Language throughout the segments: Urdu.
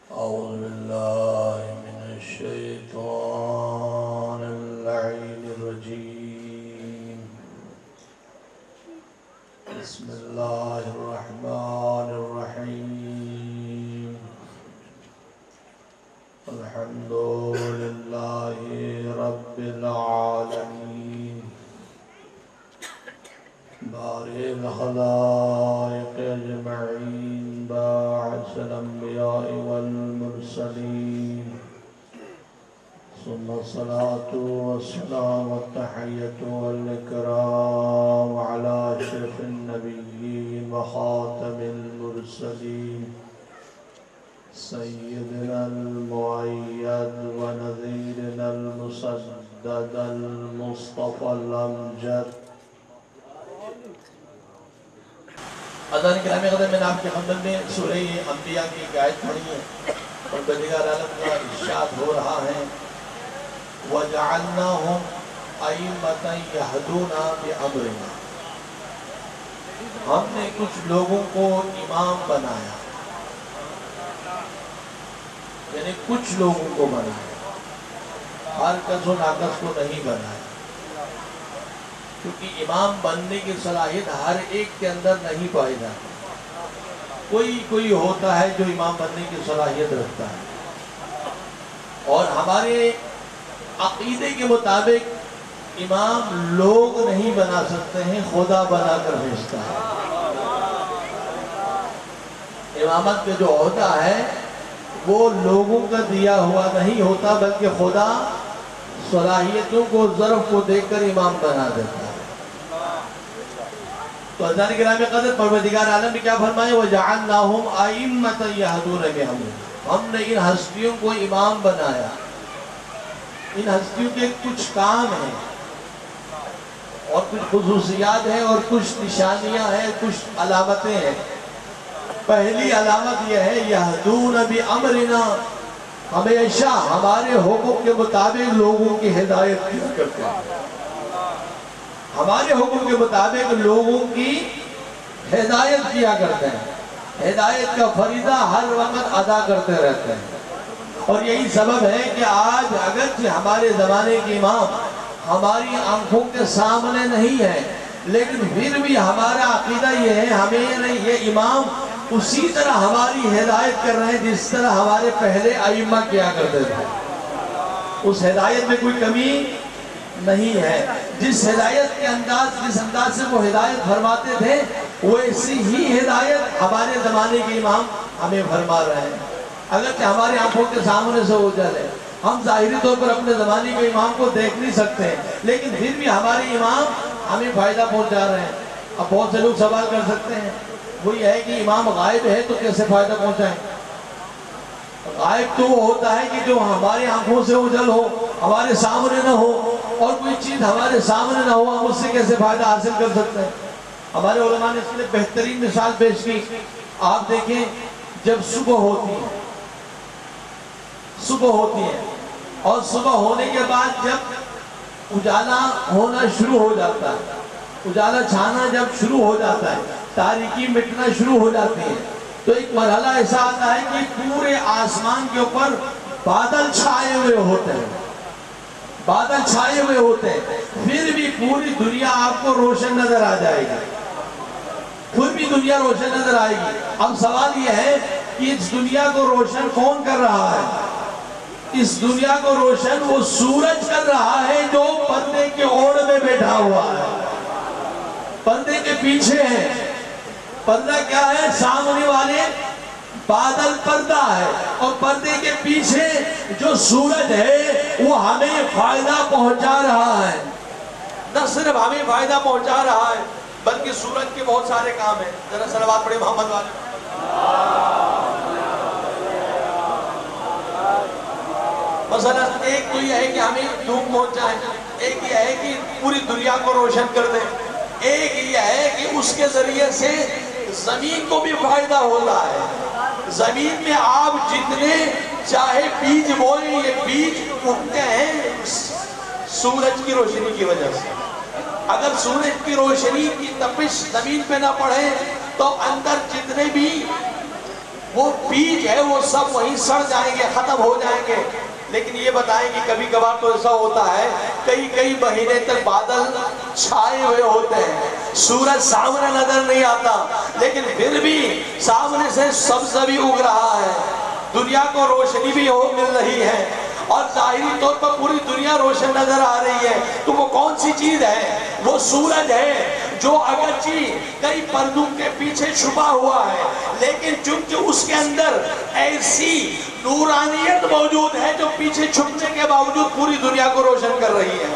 أعوذ بالله من الشيطان اللعين الرجيم. بسم الله الرحمن الرحيم. الحمد لله رب العالمين بارئ الخلائق أجمعين باعث الأنبياء والمرسلين ثم الصلاة والسلام والتحية والإكرام على أشرف النبيين وخاتم المرسلين سيدنا المؤيد ونذيرنا المسدد المصطفى الأمجد. اذان کرامی قدر میں نے آپ کے حمد میں سورہ انبیاء کی ایک آیت پڑھی ہے اور پروردگار عالم کا ارشاد ہو رہا ہے وَجَعَلْنَاهُمْ أَئِمَّةً يَهْدُونَ بِأَمْرِنَا. ہم نے کچھ لوگوں کو امام بنایا، یعنی کچھ لوگوں کو بنایا، ہر کس و ناکس کو نہیں بنایا، کیونکہ امام بننے کی صلاحیت ہر ایک کے اندر نہیں پائی جاتی. کوئی ہوتا ہے جو امام بننے کی صلاحیت رکھتا ہے، اور ہمارے عقیدے کے مطابق امام لوگ نہیں بنا سکتے ہیں، خدا بنا کر بھیجتا ہے. امامت کا جو عہدہ ہے وہ لوگوں کا دیا ہوا نہیں ہوتا، بلکہ خدا صلاحیتوں کو ظرف کو دیکھ کر امام بنا دیتا ہے. تو عزیزان گرامی قدر پروردگار عالم نے کیا فرمایا وَجَعَلْنَاهُمْ أَئِمَّةً يَهْدُونَ بِأَمْرِنَا. ہم نے ان ہستیوں کو امام بنایا. ان ہستیوں کے کچھ کام ہیں اور کچھ خصوصیات ہیں اور کچھ نشانیاں ہیں، کچھ علامتیں ہیں. پہلی علامت یہ ہے يَهْدُونَ بِأَمْرِنَا، ہمیشہ ہمارے حکم کے مطابق لوگوں کی ہدایت کیا کرتے ہیں. ہمارے حکم کے مطابق لوگوں کی ہدایت کیا کرتے ہیں، ہدایت کا فریضہ ہر وقت ادا کرتے رہتے ہیں. اور یہی سبب ہے کہ آج اگرچہ ہمارے زمانے کے امام ہماری آنکھوں کے سامنے نہیں ہے، لیکن پھر بھی ہمارا عقیدہ یہ ہے یہ امام اسی طرح ہماری ہدایت کر رہے ہیں جس طرح ہمارے پہلے ائمہ کیا کرتے تھے. اس ہدایت میں کوئی کمی نہیں ہے. جس ہدایت کے جس انداز سے وہ ہدایت فرماتے تھے ویسی ہی ہدایت ہمارے زمانے کے امام ہمیں فرما رہے ہیں. اگرچہ ہماری آنکھوں کے سامنے سے اوجھل ہے، ہم ظاہری طور پر اپنے زمانے کے امام کو دیکھ نہیں سکتے ہیں، لیکن پھر بھی ہمارے امام ہمیں فائدہ پہنچا رہے ہیں. اب بہت سے لوگ سوال کر سکتے ہیں وہ یہ ہے کہ امام غائب ہے تو کیسے فائدہ پہنچائیں؟ غائب تو وہ ہوتا ہے کہ جو ہماری آنکھوں سے اوجھل ہو، ہمارے سامنے نہ ہو، اور کوئی چیز ہمارے سامنے نہ ہو ہم اس سے کیسے فائدہ حاصل کر سکتے ہیں؟ ہمارے علماء نے اس کے لیے بہترین مثال پیش کی. آپ دیکھیں جب صبح ہوتی ہے اور صبح ہونے کے بعد جب اجالا ہونا شروع ہو جاتا ہے، اجالا چھانا جب شروع ہو جاتا ہے، تاریکی مٹنا شروع ہو جاتی ہے، تو ایک مرحلہ ایسا آتا ہے کہ پورے آسمان کے اوپر بادل چھائے ہوئے ہوتے ہیں، پھر بھی پوری دنیا آپ کو روشن نظر آ جائے گی، پھر بھی دنیا روشن نظر آئے گی. اب سوال یہ ہے کہ اس دنیا کو روشن کون کر رہا ہے؟ اس دنیا کو روشن وہ سورج کر رہا ہے جو پردے کے اوڑھ میں بیٹھا ہوا ہے، پردے کے پیچھے ہے. پردہ کیا ہے؟ سامنے والے بادل پردہ ہے، اور پردے کے پیچھے جو سورج ہے وہ ہمیں فائدہ پہنچا رہا ہے. نہ صرف ہمیں فائدہ پہنچا رہا ہے بلکہ سورج کے بہت سارے کام ہیں. ذرا صلوات پڑھیں محمد والے. مثلا ایک تو یہ ہے کہ ہمیں دھوپ پہنچائیں، ایک یہ ہے کہ پوری دنیا کو روشن کر دیں، ایک یہ ہے کہ اس کے ذریعے سے زمین کو بھی فائدہ ہوتا ہے. زمین میں آپ جتنے چاہے بیج بوئیں یہ بیج اگتے ہیں سورج کی روشنی کی وجہ سے. اگر سورج کی روشنی کی تپش زمین پہ نہ پڑے تو اندر جتنے بھی وہ بیج ہے وہ سب وہیں سڑ جائیں گے، ختم ہو جائیں گے۔ لیکن یہ بتائیں کہ کبھی کبھار تو ایسا ہوتا ہے کئی مہینے تک بادل چھائے ہوئے ہوتے ہیں، سورج سامنے نظر نہیں آتا، لیکن پھر بھی سامنے سے سبز بھی اگ رہا ہے، دنیا کو روشنی بھی مل رہی ہے، اور ظاہری طور پر پوری دنیا روشن نظر آ رہی ہے۔ تو وہ کون سی چیز ہے؟ وہ سورج ہے جو اگرچہ کئی پردوں کے پیچھے چھپا ہوا ہے، لیکن چونکہ اس کے اندر ایسی نورانیت موجود ہے جو پیچھے چھپنے کے باوجود پوری دنیا کو روشن کر رہی ہے۔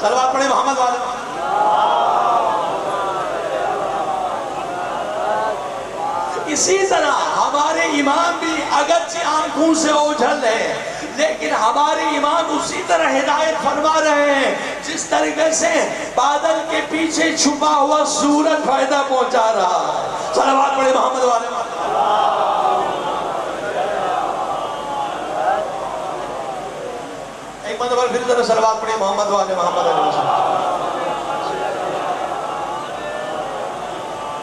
صلوات پڑھیں محمد والے۔ اسی طرح ہمارے امام بھی اگرچہ آنکھوں سے اوجھل ہے، لیکن ہمارے امام اسی طرح ہدایت فرما رہے ہیں جس طریقے سے بادل کے پیچھے چھپا ہوا سورج فائدہ پہنچا رہا ہے۔ صلوات پڑھیں محمد والے۔ ایک مرتبہ پھر ذرا صلوات پڑھیں محمد والے محمد علیہ وسلم۔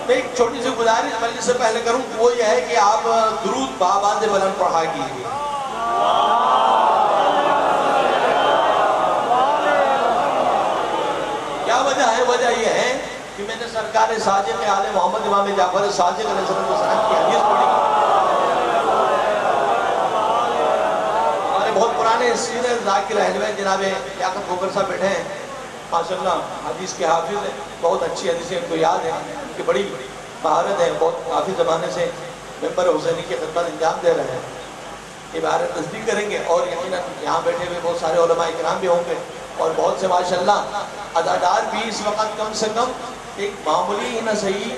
میں ایک چھوٹی سی گزارش مجلس سے پہلے کروں، وہ یہ ہے کہ آپ درود بآواز بلند پڑھا کیجیے۔ کیا وجہ ہے؟ وجہ یہ ہے کہ میں نے سرکار صادق آل محمد امام جعفر صادق علیہ السلام کی حدیث پڑھی۔ ہمارے بہت پرانے سینئر ذاکر اہل بیت جناب لیاقت کھوکھر صاحب بیٹھے ہیں، ماشاءاللہ حدیث کے حافظ ہیں، بہت اچھی حدیثیں ان کو یاد ہیں، ان کی بڑی مہارت ہے، بہت کافی زمانے سے ممبر حسینی کی خدمت انجام دے رہے ہیں۔ عبارت تصدیق کریں گے، اور یقیناً یہاں بیٹھے ہوئے بہت سارے علماء کرام بھی ہوں گے، اور بہت سے ماشاءاللہ ادادار بھی اس وقت کم سے کم ایک معمولی ہی نہ صحیح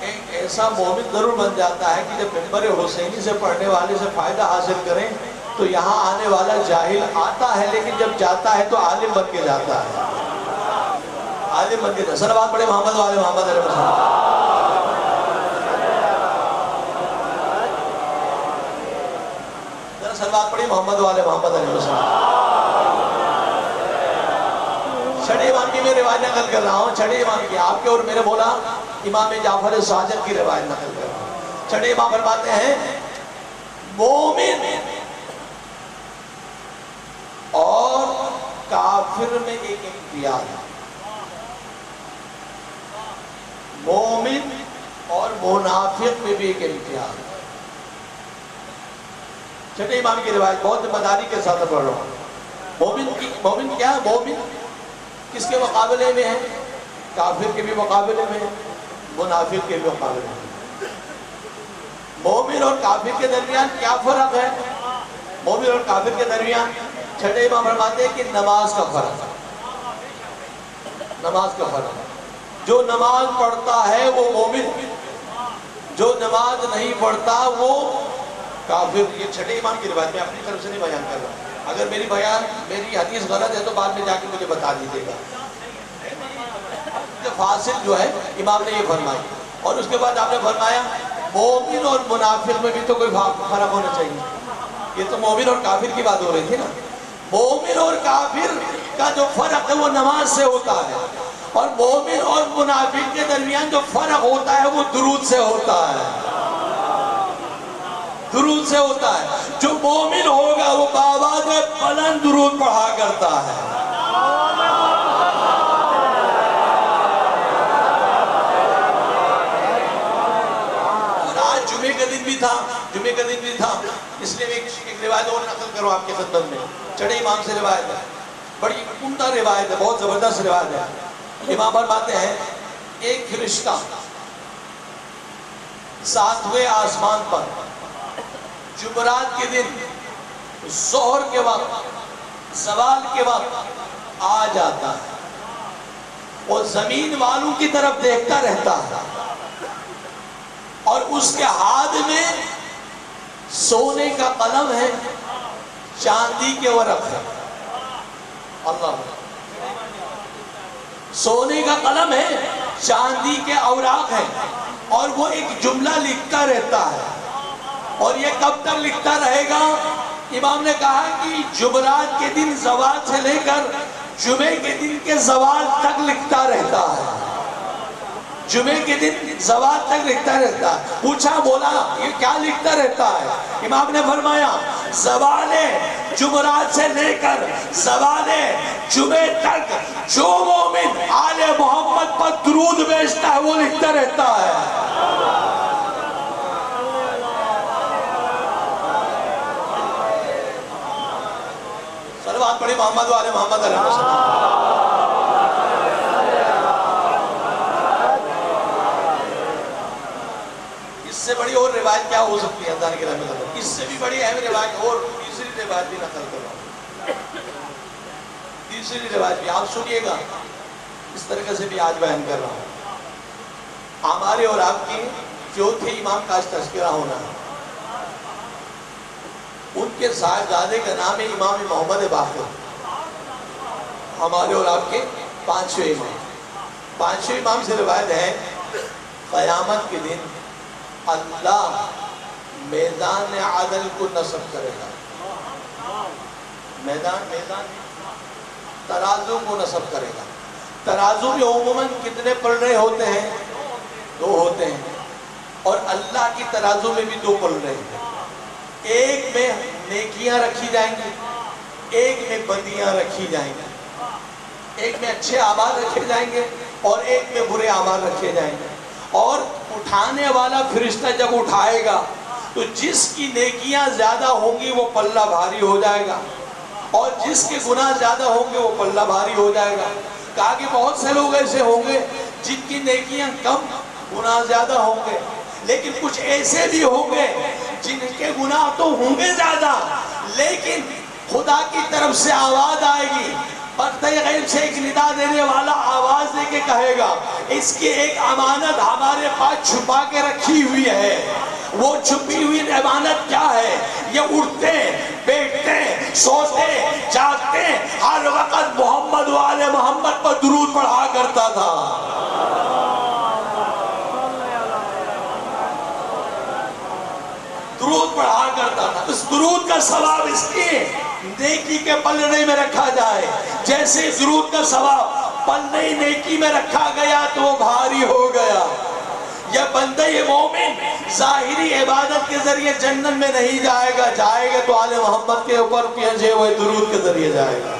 ایک ایسا مومن ضرور بن جاتا ہے کہ جب ممبر حسینی سے پڑھنے والے سے فائدہ حاصل کریں تو یہاں آنے والا جاہل آتا ہے، لیکن جب جاتا ہے تو عالم بن کے جاتا ہے، عالم بن کے جاتا ہے۔ صلوات پڑھیں محمد والے محمد علیہ وسلم۔ صلوات پڑھی محمد والے محمد علیہ وسلم۔ چھٹے امام کی میں روایت نقل کر رہا ہوں، چھٹے امام کی، آپ کے اور میرے مولا امام جعفر صادق کی روایت نقل کر رہا ہوں۔ چھٹے امام فرماتے ہیں مومن اور کافر میں ایک امتیاز ہے، مومن اور منافق میں بھی ایک امتیاز ہے۔ چھٹے امام کی روایت بہت ذمہ داری کے ساتھ پڑھ رہا ہوں۔ مومن کیا ہے؟ مومن کس کے مقابلے میں ہے؟ کافر کے بھی مقابلے میں ہے، منافق کے بھی مقابلے میں۔ مومن اور کافر کے درمیان کیا فرق ہے؟ مومن اور کافر کے درمیان چھٹے امام فرماتے ہیں کہ نماز کا فرق ہے، نماز کا فرق ہے۔ جو نماز پڑھتا ہے وہ مومن، جو نماز نہیں پڑھتا وہ کافر۔ یہ چھٹے امام کی روایت میں اپنی طرف سے نہیں بیان کر رہا، اگر میری حدیث غلط ہے تو بعد میں جا کے مجھے بتا دیجیے گا۔ فاصل جو ہے امام نے یہ فرمائی، اور اس کے بعد آپ نے فرمایا مومن اور منافق میں بھی تو کوئی فرق ہونا چاہیے۔ یہ تو مومن اور کافر کی بات ہو رہی تھی نا۔ مومن اور کافر کا جو فرق ہے وہ نماز سے ہوتا ہے، اور مومن اور منافق کے درمیان جو فرق ہوتا ہے وہ درود سے ہوتا ہے، درود سے ہوتا ہے۔ جو مومن ہوگا وہ بآواز بلند درود پڑھا کرتا ہے۔ اور آج جمعے کا دن بھی تھا، اس لیے میں ایک روایت اور نقل کروں آپ کی خدمت میں۔ چھٹے امام سے روایت ہے، بڑی عمدہ روایت ہے، بہت زبردست روایت ہے۔ امام فرماتے ہیں ایک فرشتہ 7ویں آسمان پر جمعرات کے دن ظہر کے وقت زوال کے وقت آ جاتا ہے، وہ زمین والوں کی طرف دیکھتا رہتا ہے، اور اس کے ہاتھ میں سونے کا قلم ہے، چاندی کے ورق ہے۔ اللہ، سونے کا قلم ہے، چاندی کے اوراق ہے، اور وہ ایک جملہ لکھتا رہتا ہے۔ اور یہ کب تک لکھتا رہے گا؟ امام نے کہا کہ جمعرات کے دن زوال سے لے کر جمعے کے دن کے زوال تک لکھتا رہتا ہے۔ جمعے کے دن زوال تک لکھتا رہتا ہے. پوچھا مولا یہ کیا لکھتا رہتا ہے؟ امام نے فرمایا زوال جمعرات سے لے کر زوال جمعے تک جو مومن آل محمد پر درود بھیجتا ہے وہ لکھتا رہتا ہے. صلوات پڑھی محمد و آل محمد علیہ وسلم. اس سے بڑی اور روایت کیا ہو سکتی ہے؟ اللہ کی رحمت اللہ. اس سے بھی بڑی اہم روایت اور تیسری روایت بھی نقل کر رہا ہوں. تیسری روایت بھی آپ سنیے گا، اس طریقے سے بھی آج بیان کر رہا ہوں. ہمارے اور آپ کی چوتھے امام کا تذکرہ ہونا ہے. ان کے صاحبزادے کا نام ہے امام محمد باقر. ہمارے اور آپ کے پانچویں امام. پانچویں امام سے روایت ہے قیامت کے دن اللہ میدان عدل کو نصب کرے گا. میدان ترازو کو نصب کرے گا. ترازو میں عموماً کتنے پلڑے ہوتے ہیں؟ 2 ہوتے ہیں. اور اللہ کی ترازو میں بھی 2 پلڑے ہیں. ایک میں نیکیاں رکھی جائیں گی، ایک میں بدیاں رکھی جائیں گی. ایک میں اچھے اعمال رکھے جائیں گے اور ایک میں برے اعمال رکھے جائیں گے. اور اٹھانے والا فرشتہ جب اٹھائے گا تو جس کی نیکیاں زیادہ ہوں گی وہ پلہ بھاری ہو جائے گا، اور جس کے گناہ زیادہ ہوں گے وہ پلہ بھاری ہو جائے گا. کہا کہ بہت سے لوگ ایسے ہوں گے جن کی نیکیاں کم، گناہ زیادہ ہوں گے. لیکن کچھ ایسے بھی ہوں گے جن کے گناہ تو ہوں گے زیادہ، لیکن خدا کی طرف سے آواز آئے گی، پردہ غیب سے ایک ندا دینے والا آواز دے کے کہے گا اس کی ایک امانت ہمارے پاس چھپا کے رکھی ہوئی ہے. وہ چھپی ہوئی امانت کیا ہے؟ یہ اٹھتے بیٹھتے سوتے جاگتے ہر وقت محمد و آل محمد پر درود پڑھا کرتا تھا. درود پڑھا کرتا تھا. اس درود کا ثواب اس لیے نیکی کے پلڑے میں رکھا جائے. جیسے درود کا ثواب پلڑے نیکی میں رکھا گیا تو وہ بھاری ہو گیا. یہ بندہ مومن ظاہری عبادت کے ذریعے جنت میں نہیں جائے گا، جائے گا تو آل محمد کے اوپر بھیجے ہوئے درود کے ذریعے جائے گا.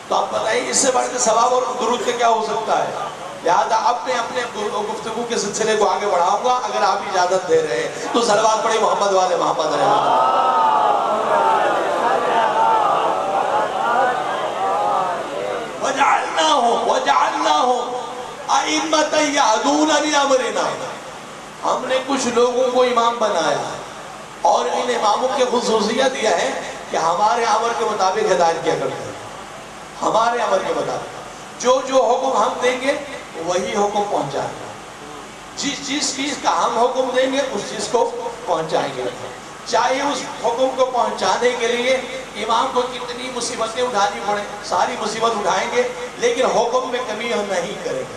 تو آپ بتائیے اس سے بڑھ کے ثواب اور درود کے کیا ہو سکتا ہے؟ لہذا اب میں اپنے گفتگو کے سلسلے کو آگے بڑھاؤں گا اگر آپ اجازت دے رہے ہیں تو. صلوات پڑھی محمد والے محمد علیہ وَجَعَلْنَاهُمْ أَئِمَّةً يَهْدُونَ بِأَمْرِنَا. ہم نے کچھ لوگوں کو امام بنایا اور ان اماموں کی خصوصیت یہ ہے کہ ہمارے امر کے مطابق ہدایت کیا کرتے ہیں. ہمارے امر کے مطابق جو حکم ہم دیں گے وہی حکم پہنچائیں گے. جس چیز کا ہم حکم دیں گے اس چیز کو پہنچائیں گے. چاہے اس حکم کو پہنچانے کے لیے امام کو کتنی مصیبتیں اٹھانی پڑیں، ساری مصیبت اٹھائیں گے، لیکن حکم میں کمی ہم نہیں کریں گے.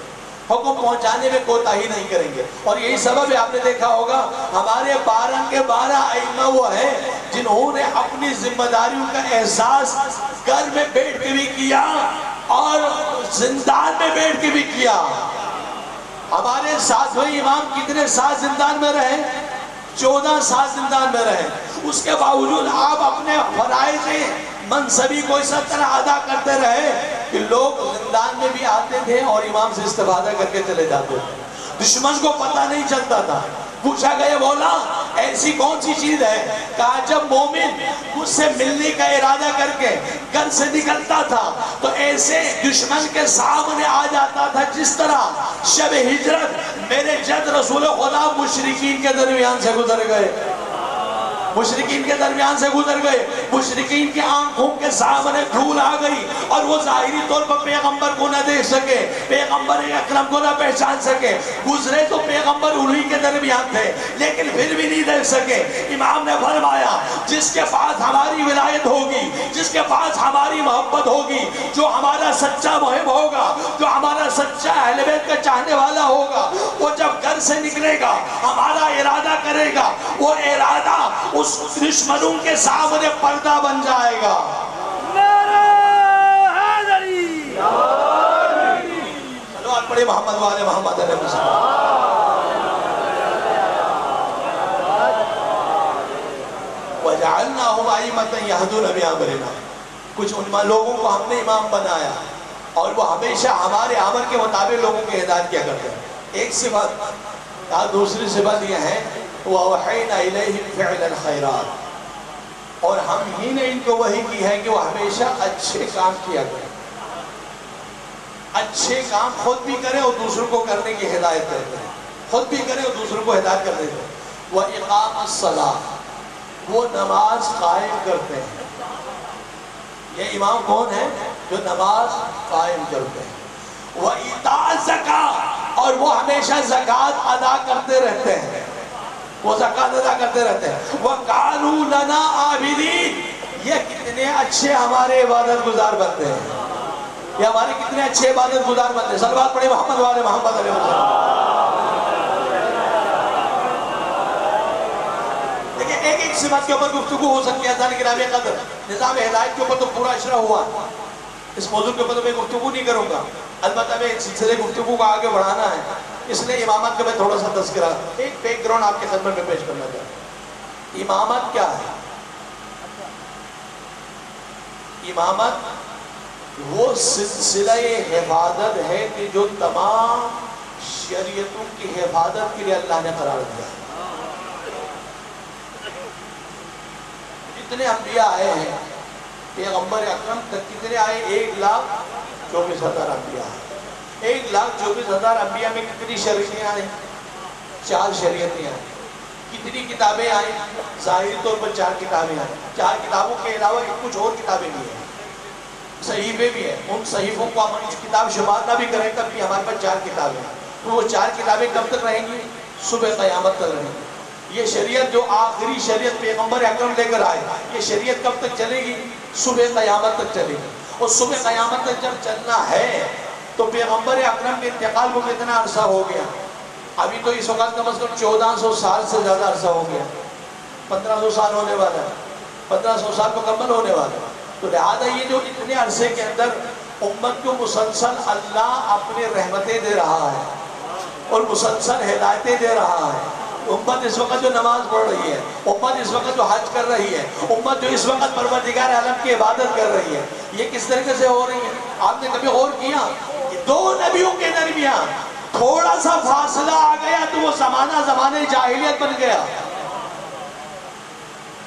حکم پہنچانے میں کوتاہی نہیں کریں گے. اور یہی سبب ہے آپ نے دیکھا ہوگا ہمارے 12 کے 12 ائمہ وہ ہیں جنہوں نے اپنی ذمہ داریوں کا احساس گھر میں بیٹھ کے بھی کیا اور زندان میں بیٹھ کے بھی کیا. ہمارے 7ویں امام کتنے سال زندان میں رہے؟ 14 سال زندان میں رہے. اس کے باوجود آپ اپنے فرائض منصبی کو اس طرح ادا کرتے رہے کہ لوگ زندان میں بھی آتے تھے اور امام سے استفادہ کر کے چلے جاتے تھے. دشمن کو پتہ نہیں چلتا تھا. پوچھا گیا مولا ایسی کون سی چیز ہے؟ کہا جب مومن مجھ سے ملنے کا ارادہ کر کے گھر سے نکلتا تھا تو ایسے دشمن کے سامنے آ جاتا تھا جس طرح شب ہجرت میرے جد رسول خدا مشرکین کے درمیان سے گزر گئے. مشرکین کے درمیان سے گزر گئے. مشرکین کی آنکھوں کے سامنے دھول آ گئی اور وہ ظاہری طور پر پیغمبر کو نہ دیکھ سکے، پیغمبر اکرم کو نہ پہچان سکے. گزرے تو پیغمبر انہی کے درمیان تھے لیکن پھر بھی نہیں دیکھ سکے. امام نے فرمایا جس کے پاس ہماری ولایت ہوگی، جس کے پاس ہماری محبت ہوگی، جو ہمارا سچا محب ہوگا، جو ہمارا سچا اہل بیت کا چاہنے والا ہوگا، وہ جب گھر سے نکلے گا ہمارا ارادہ کرے گا، وہ ارادہ اس دشمنوں کے سامنے پردہ بن جائے گا. نعرہ حیدری. پڑھے محمد والے محمد علیہ وسلم۔ وَجَعَلْنَاهُمْ أَئِمَّةً يَهْدُونَ بِأَمْرِنَا، کچھ لوگوں کو ہم نے امام بنایا اور وہ ہمیشہ ہمارے امر کے مطابق لوگوں کی ہدایت کیا کرتے ہیں۔ ایک صفت، دوسری صفت یہ ہے وَأَوْحَيْنَا إِلَيْهِمْ فِعْلَ الْخَيْرَاتِ، اور ہم ہی نے ان کو وحی کی ہے کہ وہ ہمیشہ اچھے کام کیا کریں، اچھے کام خود بھی کریں اور دوسروں کو کرنے کی ہدایت کرتے ہیں، خود بھی کریں اور دوسروں کو ہدایت کرتے ہیں۔ وَإِقَامَ الصَّلَاةِ، وہ نماز قائم کرتے ہیں۔ یہ امام کون ہے؟ جو نماز قائم کرتے ہیں۔ وَإِيتَاءَ الزَّكَاةِ، اور وہ ہمیشہ زکوٰۃ ادا کرتے رہتے ہیں، وہ زکوٰۃ ادا کرتے رہتے ہیں۔ وَقَالُوا لَنَا عَابِدِينَ، یہ کتنے اچھے ہمارے عبادت گزار بنتے ہیں، یہ ہمارے کتنے اچھے عبادت گزار بنتے ہیں۔ صلوات پڑھیں محمد والے محمد علیہ وسلم۔ ایک ایک صفت کے اوپر گفتگو ہو سکتی ہے گرامی قدر، نظام ہدایت کے اوپر تو پورا اشرا ہوا، اس موضوع کے اوپر تو میں گفتگو نہیں کروں گا، البتہ میں سلسلے گفتگو کو آگے بڑھانا ہے، اس لیے امامت کا میں تھوڑا سا تذکرہ، ایک بیک گراؤنڈ آپ کے خدمت میں پیش کرنا چاہتا ہوں۔ امامت کیا ہے؟ امامت وہ سلسلہ حفاظت ہے کہ جو تمام شریعتوں کی حفاظت کے لیے اللہ نے قرار دیا ہے۔ کتنے انبیاء آئے ہیں پیغمبر اکرم تک، کتنے آئے؟ 1,24,000 انبیاء آئے۔ 1,24,000 انبیاء میں کتنی شریعتیں آئیں؟ 4 شریعتیں آئیں۔ کتنی کتابیں آئیں؟ ظاہری طور پر 4 کتابیں آئیں۔ 4 کتابوں کے علاوہ کچھ اور کتابیں بھی ہیں، صحیفے بھی ہیں، ان صحیفوں کو ہم کتاب شمار نہ بھی کریں تب بھی ہمارے پاس 4 کتابیں ہیں۔ تو وہ 4 کتابیں کب تک رہیں گی؟ صبح قیامت تک رہیں گی۔ یہ شریعت جو آخری شریعت پیغمبر اکرم لے کر آئے، یہ شریعت کب تک چلے گی؟ صبح قیامت تک چلے گی۔ اور صبح قیامت تک جب چلنا ہے تو پیغمبر اکرم کے انتقال کو کتنا عرصہ ہو گیا؟ ابھی تو اس وقت کم از کم 1400 سال سے زیادہ عرصہ ہو گیا، 1500 سال ہونے والا ہے، 1500 سال مکمل ہونے والا ہے۔ تو لہذا یہ جو اتنے عرصے کے اندر امت کو مسلسل اللہ اپنے رحمتیں دے رہا ہے اور مسلسل ہدایتیں دے رہا ہے۔ امت اس وقت جو نماز پڑھ رہی ہے، امت اس وقت جو حج کر رہی ہے، امت جو اس وقت پروردگار عالم کی عبادت کر رہی ہے، یہ کس طریقے سے ہو رہی ہے؟ آپ نے کبھی غور کیا؟ 2 نبیوں کے درمیان تھوڑا سا فاصلہ آ گیا تو وہ زمانہ جاہلیت بن گیا۔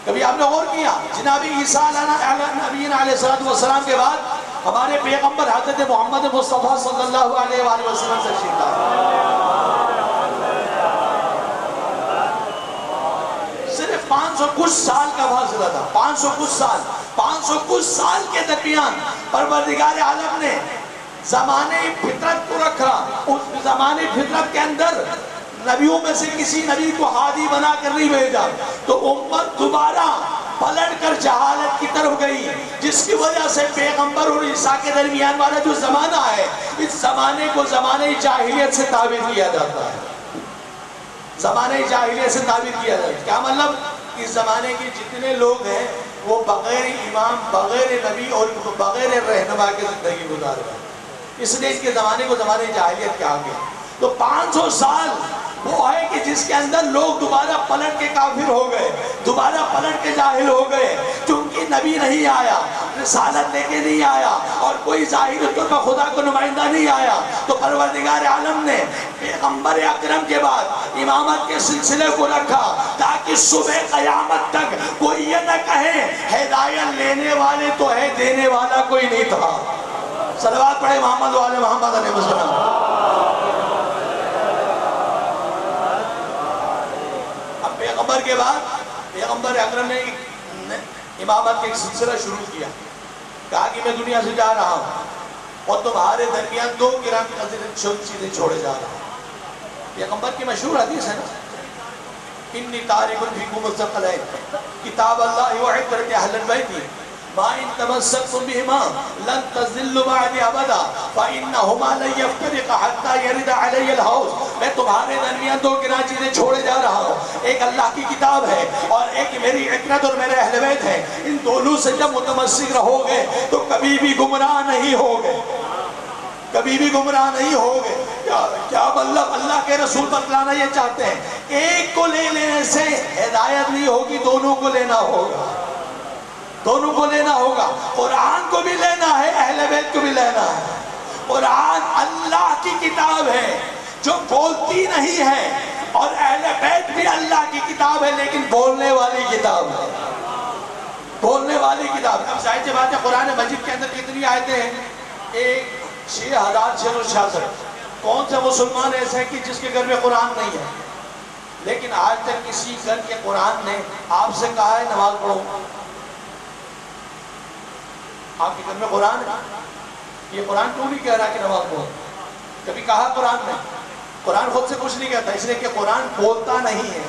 کبھی آپ نے غور کیا؟ جناب عیسیٰ نبینا علیہ السلام کے بعد ہمارے پیغمبر حضرت محمد مصطفیٰ صلی اللہ علیہ وآلہ وسلم سے تشریف لائے، صرف 500 کچھ سال کا فاصلہ تھا، 500 کچھ سال کے درمیان پروردگار عالم نے زمانے فطرت کو رکھا۔ اس زمانے فطرت کے اندر نبیوں میں سے کسی نبی کو ہادی بنا کر نہیں بھیجا، تو امت دوبارہ پلٹ کر جہالت کی طرف گئی، جس کی وجہ سے پیغمبر اور عیسیٰ کے درمیان والا جو زمانہ ہے، اس زمانے کو زمانے جاہلیت سے تعبیر کیا جاتا ہے، زمانے جاہلیت سے تعبیر کیا جاتا ہے۔ کیا مطلب؟ اس زمانے کے جتنے لوگ ہیں وہ بغیر امام، بغیر نبی اور بغیر رہنما کی زندگی گزار رہے ہیں، اس لیے اس کے زمانے کو زمانے جاہلیت کہا گیا۔ تو 500 سال وہ ہے کہ جس کے اندر لوگ دوبارہ پلٹ کے کافر ہو گئے، دوبارہ پلٹ کے جاہل ہو گئے، کیونکہ نبی نہیں آیا، رسالت لے کے نہیں آیا، اور کوئی ظاہر طور پر خدا کو نمائندہ نہیں آیا۔ تو پروردگار عالم نے پیغمبر اکرم کے بعد امامت کے سلسلے کو رکھا تاکہ صبح قیامت تک کوئی یہ نہ کہے ہدایت لینے والے تو ہے، دینے والا کوئی نہیں تھا۔ صلوات پڑھے محمد والے محمد علیہ وسلم۔ پیغمبر کے بعد پیغمبر اکرم نے امامت کا ایک سلسلہ شروع کیا، کہا کہ میں دنیا سے جا رہا ہوں اور تمہارے درمیان 2 گرامی چیزیں چھوڑے جا رہا ہوں۔ پیغمبر کی مشہور حدیث ہے نا، انی تارک فیکم الثقلین، کتاب اللہ و عترۃ اہل البیت، ما ان تمسکتم بہما لن تضلوا بعد ابدا فانہما لن یفترقا حتی یرد علی الحوض۔ میں تمہارے درمیان 2 گراں چیزیں چھوڑے جا رہا ہوں، ایک اللہ کی کتاب ہے اور ایک میری عترت اور میرے اہل بیت ہے۔ ان دونوں سے جب متمسک رہو گے تو کبھی بھی گمراہ نہیں ہوگے۔ کبھی بھی گمراہ نہیں ہوگے۔ کیا مطلب اللہ کے رسول بتلانا یہ چاہتے ہیں ایک کو لے لینے سے ہدایت نہیں ہوگی، دونوں کو لینا ہوگا، دونوں کو لینا ہوگا۔ قرآن کو بھی لینا ہے، اہل بیت کو بھی لینا ہے۔ قرآن اللہ کی کتاب ہے جو بولتی نہیں ہے، اور اہل بیت بھی اللہ کی کتاب ہے لیکن بولنے والی کتاب ہے، بولنے والی کتاب۔ اب ظاہر سی بات ہے قرآن مجید کے اندر کتنی آیتیں ہیں؟ 6666۔ کون سا مسلمان ایسا ہے کہ جس کے گھر میں قرآن نہیں ہے؟ لیکن آج تک کسی گھر کے قرآن نے آپ سے کہا ہے نماز پڑھو؟ آپ کے گھر میں قرآن ہے، یہ قرآن کیوں نہیں کہہ رہا کہ نماز پڑھو؟ کبھی کہا قرآن نے؟ قرآن خود سے کچھ نہیں کہتا، اس لیے کہ قرآن بولتا نہیں ہے۔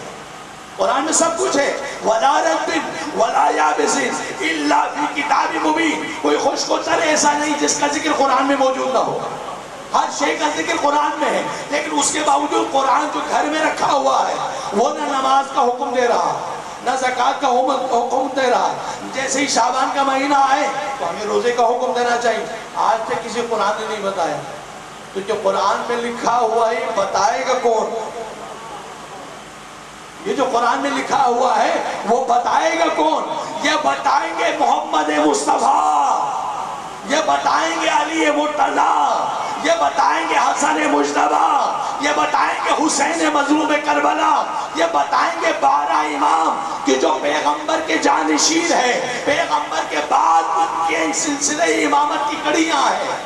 قرآن میں سب کچھ ہے، وَلَا رَبٍ وَلَا يَابِسٍ إِلَّا فِي كِتَابٍ مُبِينٍ۔ کوئی خشک و تر ایسا نہیں جس کا ذکر قرآن میں موجود نہ ہو، ہر شے کا ذکر قرآن میں ہے۔ لیکن اس کے باوجود قرآن جو گھر میں رکھا ہوا ہے وہ نہ نماز کا حکم دے رہا، نہ زکوٰۃ کا حکم دے رہا۔ جیسے ہی شعبان کا مہینہ آئے تو ہمیں روزے کا حکم دینا چاہیے، آج تک کسی قرآن نے نہیں بتایا۔ تو جو قرآن میں لکھا ہوا ہے بتائے گا کون؟ یہ جو قرآن میں لکھا ہوا ہے وہ بتائے گا کون؟ یہ بتائیں گے محمد مصطفیٰ، یہ بتائیں گے علی مرتضیٰ، یہ بتائیں گے حسن مجتبیٰ، یہ بتائیں گے حسین مظلوم کربلا، یہ بتائیں گے 12 امام کہ جو پیغمبر کے جانشین ہیں، پیغمبر کے بعد ان کے سلسلے امامت کی کڑیاں ہیں۔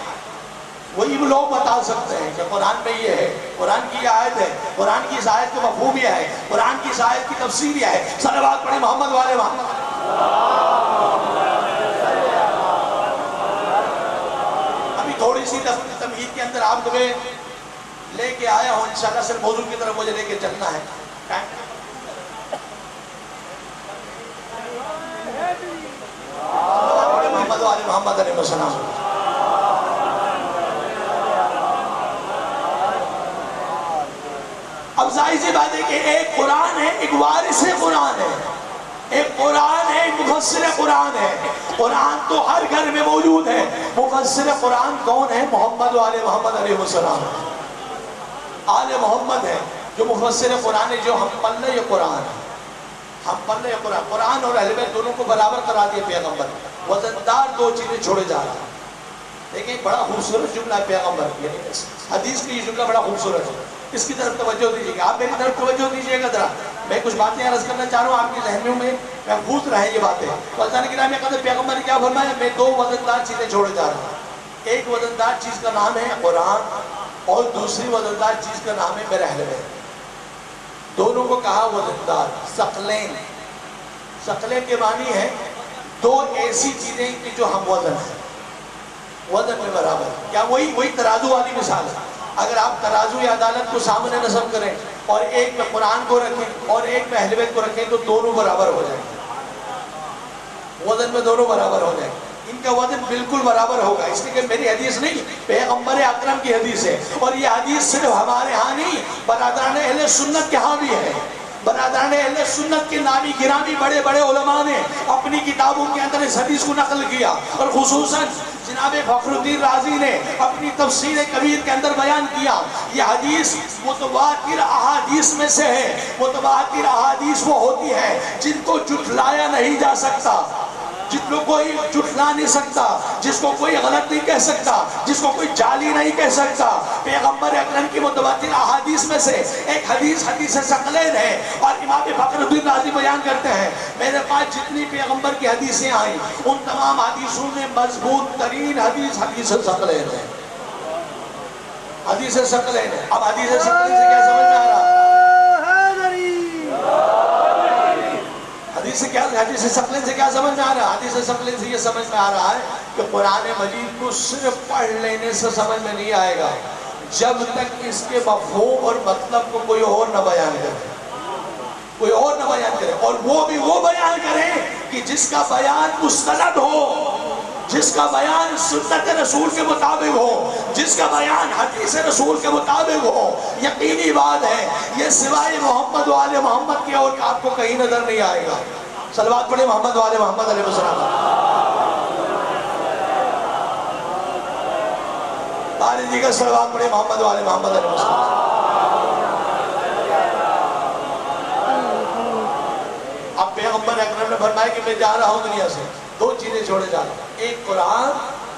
وہی لوگ بتا سکتے ہیں کہ قرآن میں یہ ہے، قرآن کی یہ آیت ہے، قرآن کی اس آیت کا مفہوم یہ ہے، قرآن کی اس آیت کی تفسیر یہ ہے۔ صلوات پڑھیں محمد والے محمد۔ ابھی تھوڑی سی تمہید کے اندر آپ کو لے کے آیا ہوں، انشاءاللہ صرف موضوع کی طرف مجھے لے کے چلنا ہے۔ محمد والے محمد علیہ السلام۔ اب ظاہر سی بات ہے کہ ایک قرآن ہے، ایک وارث قرآن ہے، ایک قرآن ہے، ایک مفسر قرآن ہے۔ قرآن تو ہر گھر میں موجود ہے، مفسر قرآن کون ہے؟ محمد والے محمد علیہ السلام، آل محمد ہے جو مفسر قرآن ہے، جو ہم پلے یہ قرآن ہے، ہم پلے یہ قرآن۔ قرآن اور اہل بیت دونوں کو برابر کرا دیا پیغمبر، وزندار 2 چیزیں چھوڑے جا رہا ہے۔ لیکن بڑا خوبصورت جملہ ہے پیغمبر، یعنی حدیث کی یہ جملہ بڑا خوبصورت ہے، اس کی طرف توجہ دیجیے گا، آپ میری طرف توجہ دیجیے گا ذرا۔ میں کچھ باتیں عرض کرنا چاہ رہا ہوں، آپ کی ذہنوں میں محفوظ رہیں یہ باتیں۔ اللہ کی نام قدر پیغمبر نے کیا فرمایا؟ میں 2 وزندار چیزیں چھوڑے جا رہا ہوں، ایک وزندار چیز کا نام ہے قرآن، اور دوسری وزندار چیز کا نام ہے میرا اہل بیت۔ دونوں کو کہا وزندار، ثقلین۔ ثقلین کے معنی ہے 2 ایسی چیزیں کہ جو ہم وزن ہیں، وزن میں برابر۔ کیا وہی ترازو والی مثال ہے؟ اگر آپ ترازو یا عدالت کو سامنے نصب کریں اور ایک میں قرآن کو رکھیں اور ایک میں اہل بیت کو رکھیں تو دونوں برابر ہو جائیں گے، وزن میں دونوں برابر ہو جائیں گے، ان کا وزن بالکل برابر ہوگا۔ اس لیے کہ میری حدیث نہیں، پیغمبر اکرم کی حدیث ہے، اور یہ حدیث صرف ہمارے ہاں نہیں، برادران اہل سنت کے ہاں بھی ہے۔ برادران اہل سنت کے نامی گرامی بڑے بڑے علماء نے اپنی کتابوں کے اندر اس حدیث کو نقل کیا، اور خصوصاً جناب فخر الدین رازی نے اپنی تفسیر کبیر کے اندر بیان کیا۔ یہ حدیث متواتر احادیث میں سے ہے۔ متواتر احادیث وہ ہوتی ہے جن کو جھٹلایا نہیں جا سکتا، جس کو کوئی جھٹلا نہیں سکتا، جس کو کوئی غلط نہیں کہہ سکتا، جس کو کوئی جعلی نہیں کہہ سکتا۔ پیغمبر اکرم کی متواتر احادیث میں سے ایک حدیث ثقلین ہے، اور امام فخر الدین رازی بیان کرتے ہیں میرے پاس جتنی پیغمبر کی حدیثیں آئیں ان تمام حدیثوں میں مضبوط ترین حدیث ثقلین ہے، حدیث ثقلین ہے۔ اب حدیث ثقلین سے کیا سمجھ میں آ رہا؟ حدیث ثقلین سے کیا سمجھ میں آ رہا ہے؟ حدیث ثقلین سے یہ سمجھ میں آ رہا ہے کہ قرآن مجید کو صرف پڑھ لینے سے سمجھ میں نہیں آئے گا جب تک اس کے مفہوم اور مطلب کو کوئی اور نہ بیان کرے، کوئی اور نہ بیان کرے، اور وہ بھی وہ بیان کرے کہ جس کا بیان مستند ہو، جس کا بیان سنت رسول کے مطابق ہو، جس کا بیان حدیث رسول کے مطابق ہو۔ یقینی بات ہے یہ سوائے محمد والے محمد کے اور آپ کو کہیں نظر نہیں آئے گا۔ صلوات پڑھیں محمد والے محمد علیہ السلام۔ بارے دیگر صلوات پڑھے محمد والے محمد علیہ وسلم۔ اب پیغمبر اکرم نے فرمایا کہ میں جا رہا ہوں دنیا سے، دو چیزیں چھوڑے جا رہا ہوں، ایک قرآن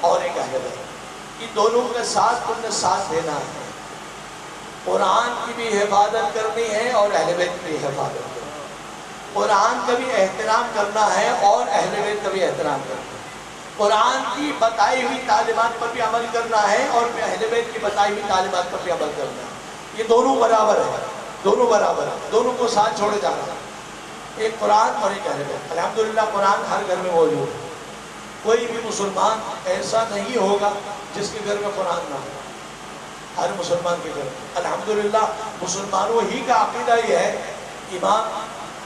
اور ایک اہل بیت۔ یہ دونوں کے ساتھ تم نے ساتھ دینا ہے، قرآن کی بھی حفاظت کرنی ہے اور اہل بیت کی بھی حفاظت کرنی ہے۔ قرآن کا بھی احترام کرنا ہے اور اہل بیت کا بھی احترام کرنا ہے۔ قرآن کی بتائی ہوئی تعلیمات پر بھی عمل کرنا ہے اور اہل بیت کی بتائی ہوئی تعلیمات پر بھی عمل کرنا ہے۔ یہ دونوں برابر ہے، دونوں برابر ہے، دونوں کو ساتھ چھوڑے جا رہا ہے، ایک قرآن اور ایک اہل بیت۔ الحمدللہ قرآن ہر گھر میں موجود ہے، کوئی بھی مسلمان ایسا نہیں ہوگا جس کے گھر میں قرآن نہ ہو، ہر مسلمان کے گھر میں۔ الحمدللہ مسلمانوں ہی کا عقیدہ یہ ہے، امام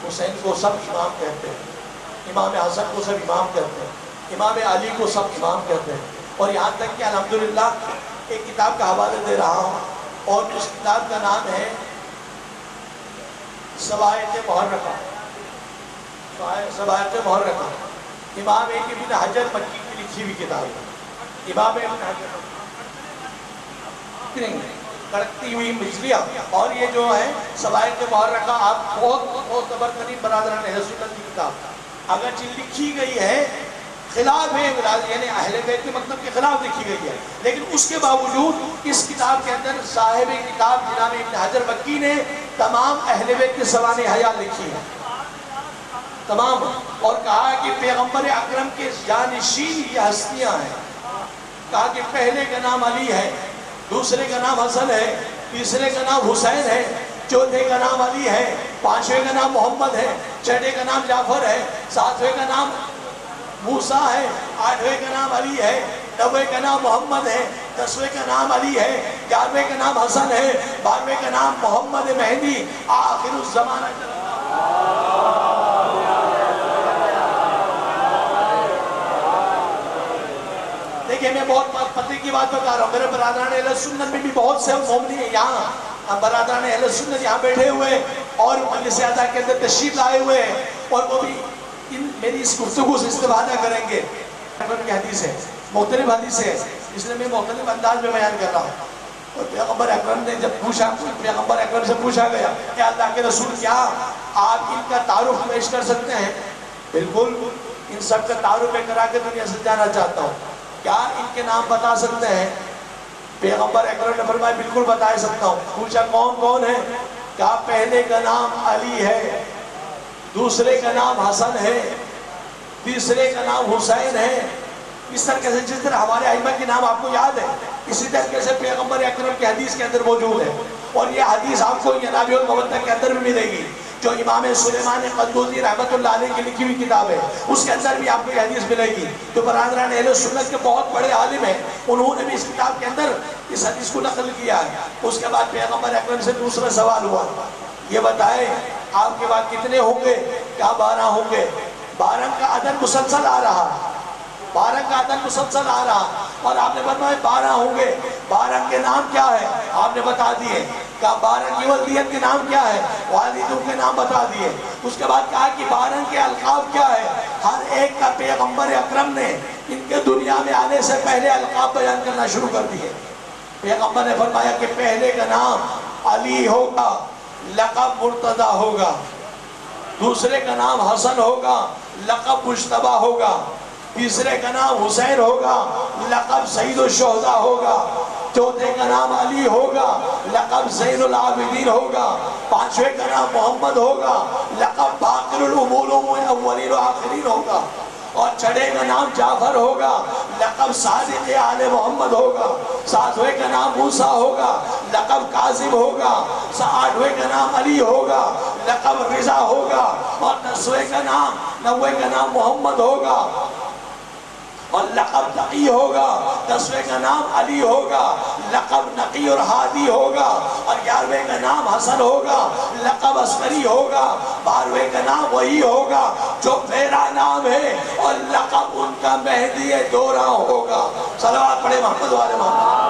حسین کو سب امام کہتے ہیں، امام حسن کو سب امام کہتے ہیں، امام علی کو سب امام کہتے ہیں، اور یہاں تک کہ الحمدللہ ایک کتاب کا حوالہ دے رہا ہوں، اور اس کتاب کا نام ہے سوائق محرقہ، سوائق محرقہ، امام ابن حجر مکی کی لکھی ہوئی کتاب ہے۔ امام ابن حجر کڑکتی ہوئی مجلیہ، اور یہ جو ہے سوائق محرقہ، آپ بہت تبرکنی برادران اہل سنت کی کتاب، اگرچہ لکھی گئی ہے خلاف ہے، یعنی اہل بیت کے مطلب کے خلاف لکھی گئی ہے، لیکن اس کے باوجود اس کتاب کے اندر صاحب کتاب جناب ابن حجر مکی نے تمام اہل بیت کے سوانح حیات لکھی ہے، تمام، اور کہا کہ پیغمبر اکرم کے جانشین یہ ہستیاں ہیں۔ کہا کہ پہلے کا نام علی ہے، دوسرے کا نام حسن ہے، تیسرے کا نام حسین ہے، چوتھے کا نام علی ہے، پانچویں کا نام محمد ہے، چھٹے کا نام جعفر ہے، ساتویں کا نام موسیٰ ہے، آٹھویں کا نام علی ہے، نویں کا نام محمد ہے، دسویں کا نام علی ہے، گیارہویں کا نام حسن ہے، بارہویں کا نام محمد مہدی آخر الزمانہ۔ دیکھیں میں بہت پتہ کی بات بتا رہا ہوں، میرے برادران اہل سنت میں بھی بہت سے مومنین ہیں، یہاں برادران اہل سنت یہاں بیٹھے ہوئے اور مجلس اعلیٰ کے اندر تشریف لائے ہوئے ہیں، اور وہ بھی میری اس گفتگو سے استفادہ کریں گے۔ کی حدیث ہے، مختلف حدیث ہے، اس لیے میں مختلف انداز میں بیان کر رہا ہوں۔ اور پیغمبر اکرم نے جب پوچھا، پیغمبر اکرم سے پوچھا گیا کہ اللہ کے رسول کیا آپ ان کا تعارف پیش کر سکتے ہیں؟ بالکل، ان سب کا تعارف میں کرا کے دنیا سے جانا چاہتا ہوں، کیا ان کے نام بتا سکتے ہیں؟ پیغمبر اکرم نے فرمایا بالکل بتا سکتا ہوں۔ پوچھا کون کون ہے؟ کہا پہلے کا نام علی ہے، دوسرے کا نام حسن ہے، تیسرے کا نام حسین ہے۔ اس طرح سے جس طرح ہمارے ائمہ کے نام آپ کو یاد ہے، اسی طرح سے پیغمبر اکرم کی حدیث کے اندر موجود ہے، اور یہ حدیث آپ کو ینابیع المودہ کے اندر بھی ملے گی، جو امام سلیمان قدوسی رحمۃ اللہ علیہ کی لکھی ہوئی کتاب ہے، اس کے اندر بھی آپ کو یہ حدیث ملے گی۔ جو برادران اہل سنت کے بہت بڑے عالم ہیں، انہوں نے بھی اس کتاب کے اندر اس حدیث کو نقل کیا ہے۔ اس کے بعد پیغمبر اکرم سے دوسرا سوال ہوا، یہ بتائیں آپ کے بعد کتنے ہوں گے؟ کیا 12 ہوں گے؟ 12 کا عدد مسلسل آ رہا، 12 کا عدد مسلسل آ رہا، اور آپ نے بتایا 12 ہوں گے۔ 12 کے نام کیا ہے؟ آپ نے بتا دیے۔ کہا 12 کی ولدیت کے نام کیا ہے؟ والدوں کے نام بتا دیے۔ اس کے بعد کہا کہ 12 کے القاب کیا ہے؟ ہر ایک کا پیغمبر اکرم نے ان کے دنیا میں آنے سے پہلے القاب بیان کرنا شروع کر دیے۔ پیغمبر نے فرمایا کہ پہلے کا نام علی ہوگا، لقب مرتضی ہوگا، دوسرے کا نام حسن ہوگا، لقب مجتبیٰ ہوگا، تیسرے کا نام حسین ہوگا، لقب سید الشہداء ہوگا، چوتھے کا نام علی ہوگا، لقب زین العابدین ہوگا، پانچویں کا نام محمد ہوگا، لقب باقر الاولین و آخرین ہوگا، اور چھٹے کا نام جعفر ہوگا، لقب صادق آل محمد ہوگا، ساتویں کا نام موسیٰ ہوگا، لقب کاظم ہوگا، آٹھویں کا نام علی ہوگا، لقب رضا ہوگا، اور 10ویں کا نام محمد ہوگا، اور لقب تقی ہوگا، 10ویں کا نام علی ہوگا، لقب نقی اور ہادی ہوگا، اور 11ویں کا نام حسن ہوگا، لقب عسکری ہوگا، 12ویں کا نام وہی ہوگا جو میرا نام ہے، اور لقب ان کا مہدی دورہ ہوگا۔ صلوات پڑھے محمد والے محمد،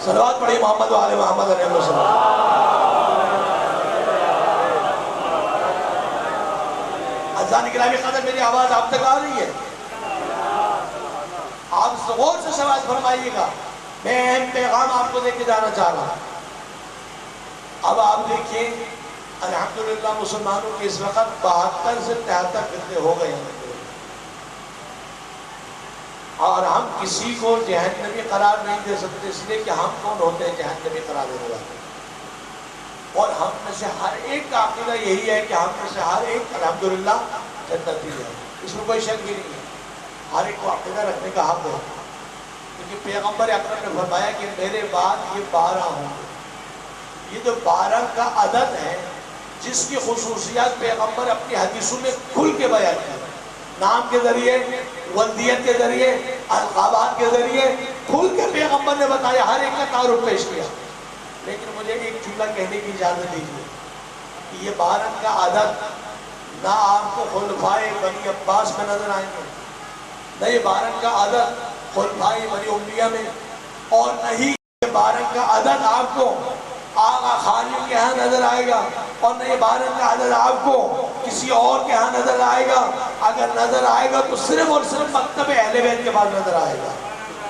صلوات پڑھے محمد والے محمد علیہ وسلم۔ اذان گرامی قدر، میری آواز آپ تک آ رہی ہے؟ آپ غور سے سماعت فرمائیے گا، میں اہم پیغام آپ کو دے کے جانا چاہ رہا ہوں۔ اب آپ دیکھیں الحمدللہ مسلمانوں کے اس وقت 72 سے 73 فرقے ہو گئے ہیں، اور ہم کسی کو جہنمی قرار نہیں دے سکتے، اس لیے کہ ہم کون ہوتے ہیں جہنمی قرار دینے والے؟ اور ہم میں سے ہر ایک کا عقیدہ یہی ہے کہ ہم میں سے ہر ایک الحمدللہ جنتی ہے، اس میں کوئی شک ہی نہیں ہے، ہر ایک کو عقیدہ رکھنے کا حق ہے، کیونکہ پیغمبر اکرم نے فرمایا کہ میرے بعد یہ 12 ہوں گے۔ یہ جو 12 کا عدد ہے جس کی خصوصیات پیغمبر اپنی حدیثوں میں کھل کے بیان کی، نام کے ذریعے، ولدیت کے ذریعے، القابات کے ذریعے کھل کے پیغمبر نے بتایا، ہر ایک کا تعارف پیش کیا۔ لیکن مجھے ایک جملہ کہنے کی اجازت دیجیے کہ یہ 12 کا عدد نہ آپ کو خلفائے بنی عباس میں نظر آئیں گے، نہ یہ 12 کا عدد خلفائے بنی امیہ میں، اور نہ ہی یہ 12 کا عدد آپ کو آغا خانیوں کے ہاں نظر آئے گا، اور نہ یہ 12 کا عدد آپ کو کسی اور کے ہاں نظر آئے گا۔ اگر نظر آئے گا تو صرف اور صرف مکتب اہل بیت کے بعد نظر آئے گا۔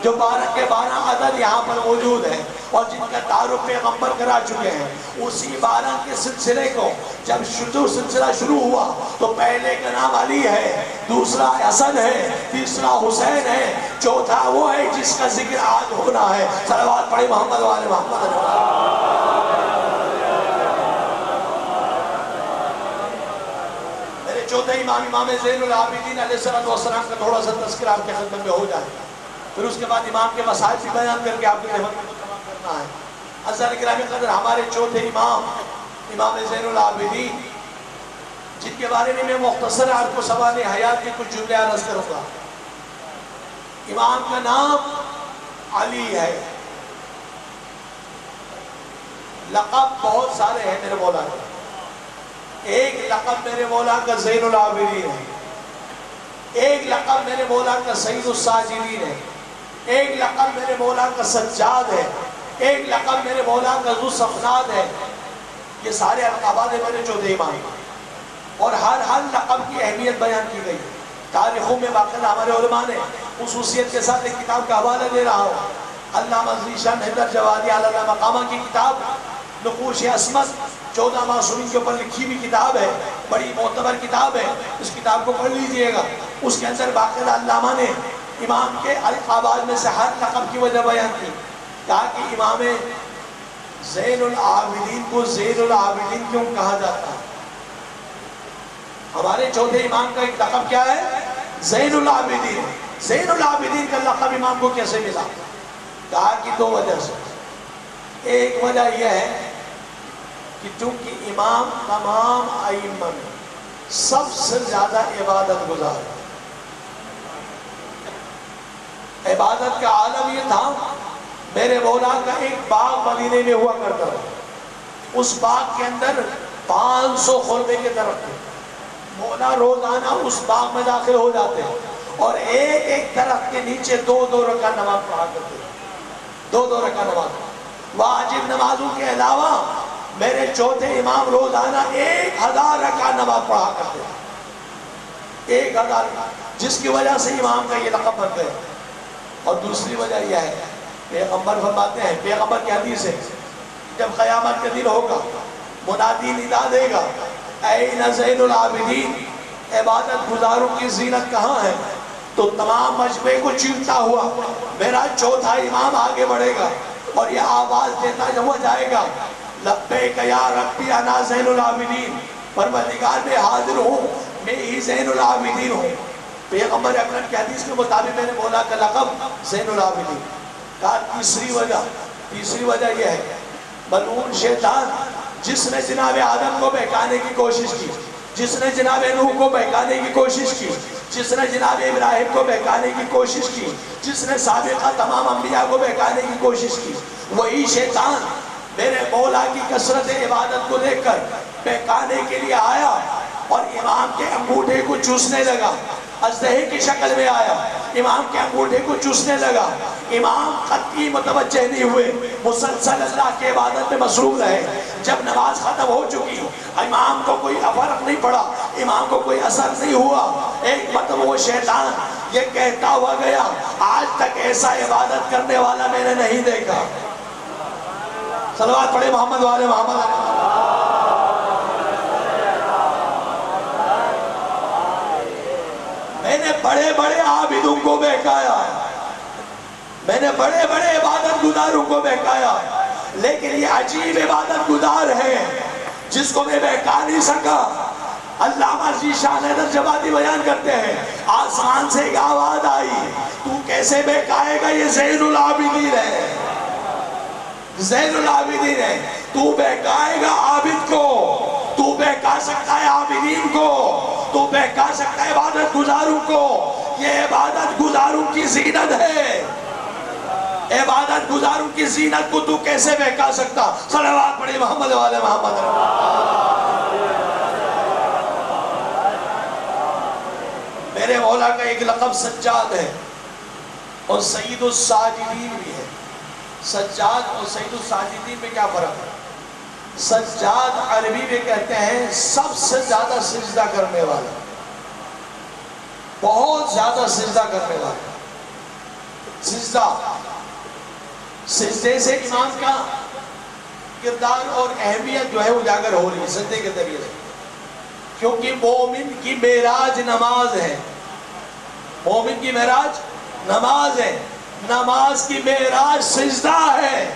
جو 12 کے 12 عدد یہاں پر موجود ہیں اور جن کا تعارف پیغمبر کرا چکے ہیں، اسی 12 کے سلسلے کو جب سلسلہ شروع ہوا تو پہلے کا نام علی ہے، دوسرا حسن ہے، تیسرا حسین ہے، چوتھا وہ ہے جس کا ذکر آج ہونا ہے۔ صلوات پڑھیں محمد والے محمد۔ میرے چوتھے امام، امام زین العابدین علیہ السلام کا تھوڑا سا تذکرہ آپ کے خدمت میں ہو جائے، پھر اس کے بعد امام کے مسائل بھی بیان کر کے آپ کی خدمت کو تمام کرنا ہے۔ حضرات گرامی قدر، ہمارے چوتھے امام، امام زین العابدین، جن کے بارے میں مختصر آپ کو سوال حیات کے کچھ جملے عرض کروں گا۔ امام کا نام علی ہے، لقب بہت سارے ہیں میرے مولا کے۔ ایک لقب میرے مولا کا زین العابدین ہے، ایک لقب میرے مولا کا سید الساجدین ہے، ایک لقب میرے مولا کا سجاد ہے، ایک لقب میرے مولا کا ذو صفناد ہے۔ یہ سارے القابات ہیں میرے چوتھے امام، اور ہر لقب کی اہمیت بیان کی گئی۔ تاریخوں میں باقاعدہ ہمارے علماء نے خصوصیت کے ساتھ ایک کتاب کا حوالہ دے رہا ہوں، علامہ ذیشان حیدر جوادی علیہ مقامہ کی کتاب نقوش عصمت، 14 معصومین کے اوپر لکھی ہوئی کتاب ہے، بڑی معتبر کتاب ہے، اس کتاب کو پڑھ لیجئے گا۔ اس کے اندر باقاعدہ علامہ نے امام کے القابات میں سے ہر لقب کی وجہ بیان کی، کہا کہ امام زین العابدین کو زین العابدین کیوں کہا جاتا ہے؟ ہمارے چوتھے امام کا ایک لقب کیا ہے؟ زین العابدین۔ زین العابدین کا لقب امام کو کیسے ملا؟ کہا کہ 2 وجہ سے۔ ایک وجہ یہ ہے کہ چونکہ امام تمام ائمہ میں سب سے زیادہ عبادت گزار ہے۔ عبادت کا عالم یہ تھا، میرے مولا کا ایک باغ مدینے میں ہوا کرتا تھا، اس باغ کے اندر 500 خلدے کے درخت تھے۔ مولا روزانہ اس باغ میں داخل ہو جاتے اور ایک ایک درخت کے نیچے 2 رکعت نماز پڑھا کرتے، 2 رکعت نماز۔ واجب نمازوں کے علاوہ میرے چوتھے امام روزانہ 1000 رکعت نماز پڑھا کرتے ہیں، 1000، جس کی وجہ سے امام کا یہ لقب بن گیا۔ اور دوسری وجہ یہ ہے، پیغمبر فرماتے ہیں، پیغمبر کی حدیث ہے، جب قیامت کا دن ہوگا منادی ندا دے گا، این زین العابدین، عبادت گزاروں کی زینت کہاں ہے؟ تو تمام مجمع کو چیرتا ہوا میرا چوتھا امام آگے بڑھے گا اور یہ آواز دیتا ہوا جائے گا، لبیک یا ربی انا زین العابدین، پروردگار میں حاضر ہوں، میں ہی زین العابدین ہوں۔ پیغمبر اکرم کی حدیث کے مطابق میں نے مولا کا لقب زین العابدین۔ کہا تیسری وجہ یہ ہے، ملعون شیطان جس نے جناب آدم کو بہکانے کی کوشش کی، جس نے جناب نوح کو بہکانے کی کوشش کی، جس نے جناب ابراہیم کو بہکانے کی کوشش کی، جس نے سابقہ تمام انبیاء کو بہکانے کی کوشش کی، وہی شیطان میرے مولا کی کثرت عبادت کو دیکھ کر بہکانے کے لیے آیا اور امام کے انگوٹھے کو چوسنے لگا، اژدہے کی شکل میں آیا، امام کے انگوٹھے کو چوسنے لگا۔ امام قطعی متوجہ نہیں ہوئے، مسلسل اللہ کے عبادت میں مصروف رہے۔ جب نماز ختم ہو چکی، امام کو کوئی فرق نہیں پڑا، امام کو کوئی اثر نہیں ہوا، ایک مرتبہ وہ شیطان یہ کہتا ہوا گیا آج تک ایسا عبادت کرنے والا میں نے نہیں دیکھا. صلوات پڑھے محمد والے محمد. میں نے بڑے بڑے عابدوں کو بہکایا ہے, میں نے بڑے بڑے عبادت گزاروں کو بہکایا ہے, لیکن یہ عجیب عبادت گزار ہے جس کو میں بہکا نہیں سکا. علامہ ذیشان حیدر جوادی بیان کرتے ہیں آسمان سے ایک آواز آئی, تو کیسے بہکائے گا, یہ زین العابدین ہے, زین العابدین ہے, تو بہکائے گا عابد کو, تو بہکا سکتا ہے عابدین کو, تو بہکا سکتا ہے عبادت گزاروں کو. یہ عبادت گزاروں کی زینت ہے, عبادت گزاروں کی زینت کو تو کیسے بہکا سکتا. صلوات پڑھیں محمد والے محمد. میرے مولا کا ایک لقب سجاد ہے اور سید الساجدین بھی ہے. سجاد اور سید الساجدین میں کیا فرق ہے؟ سجاد عربی میں کہتے ہیں سب سے زیادہ سجدہ کرنے والا, بہت زیادہ سجدہ کرنے والا. سجدہ, سجدے سے امام کا کردار اور اہمیت جو ہے اجاگر ہو رہی ہے سجدے کے ذریعے سے, کیونکہ مومن کی معراج نماز ہے, مومن کی معراج نماز ہے, نماز کی معراج سجدہ ہے,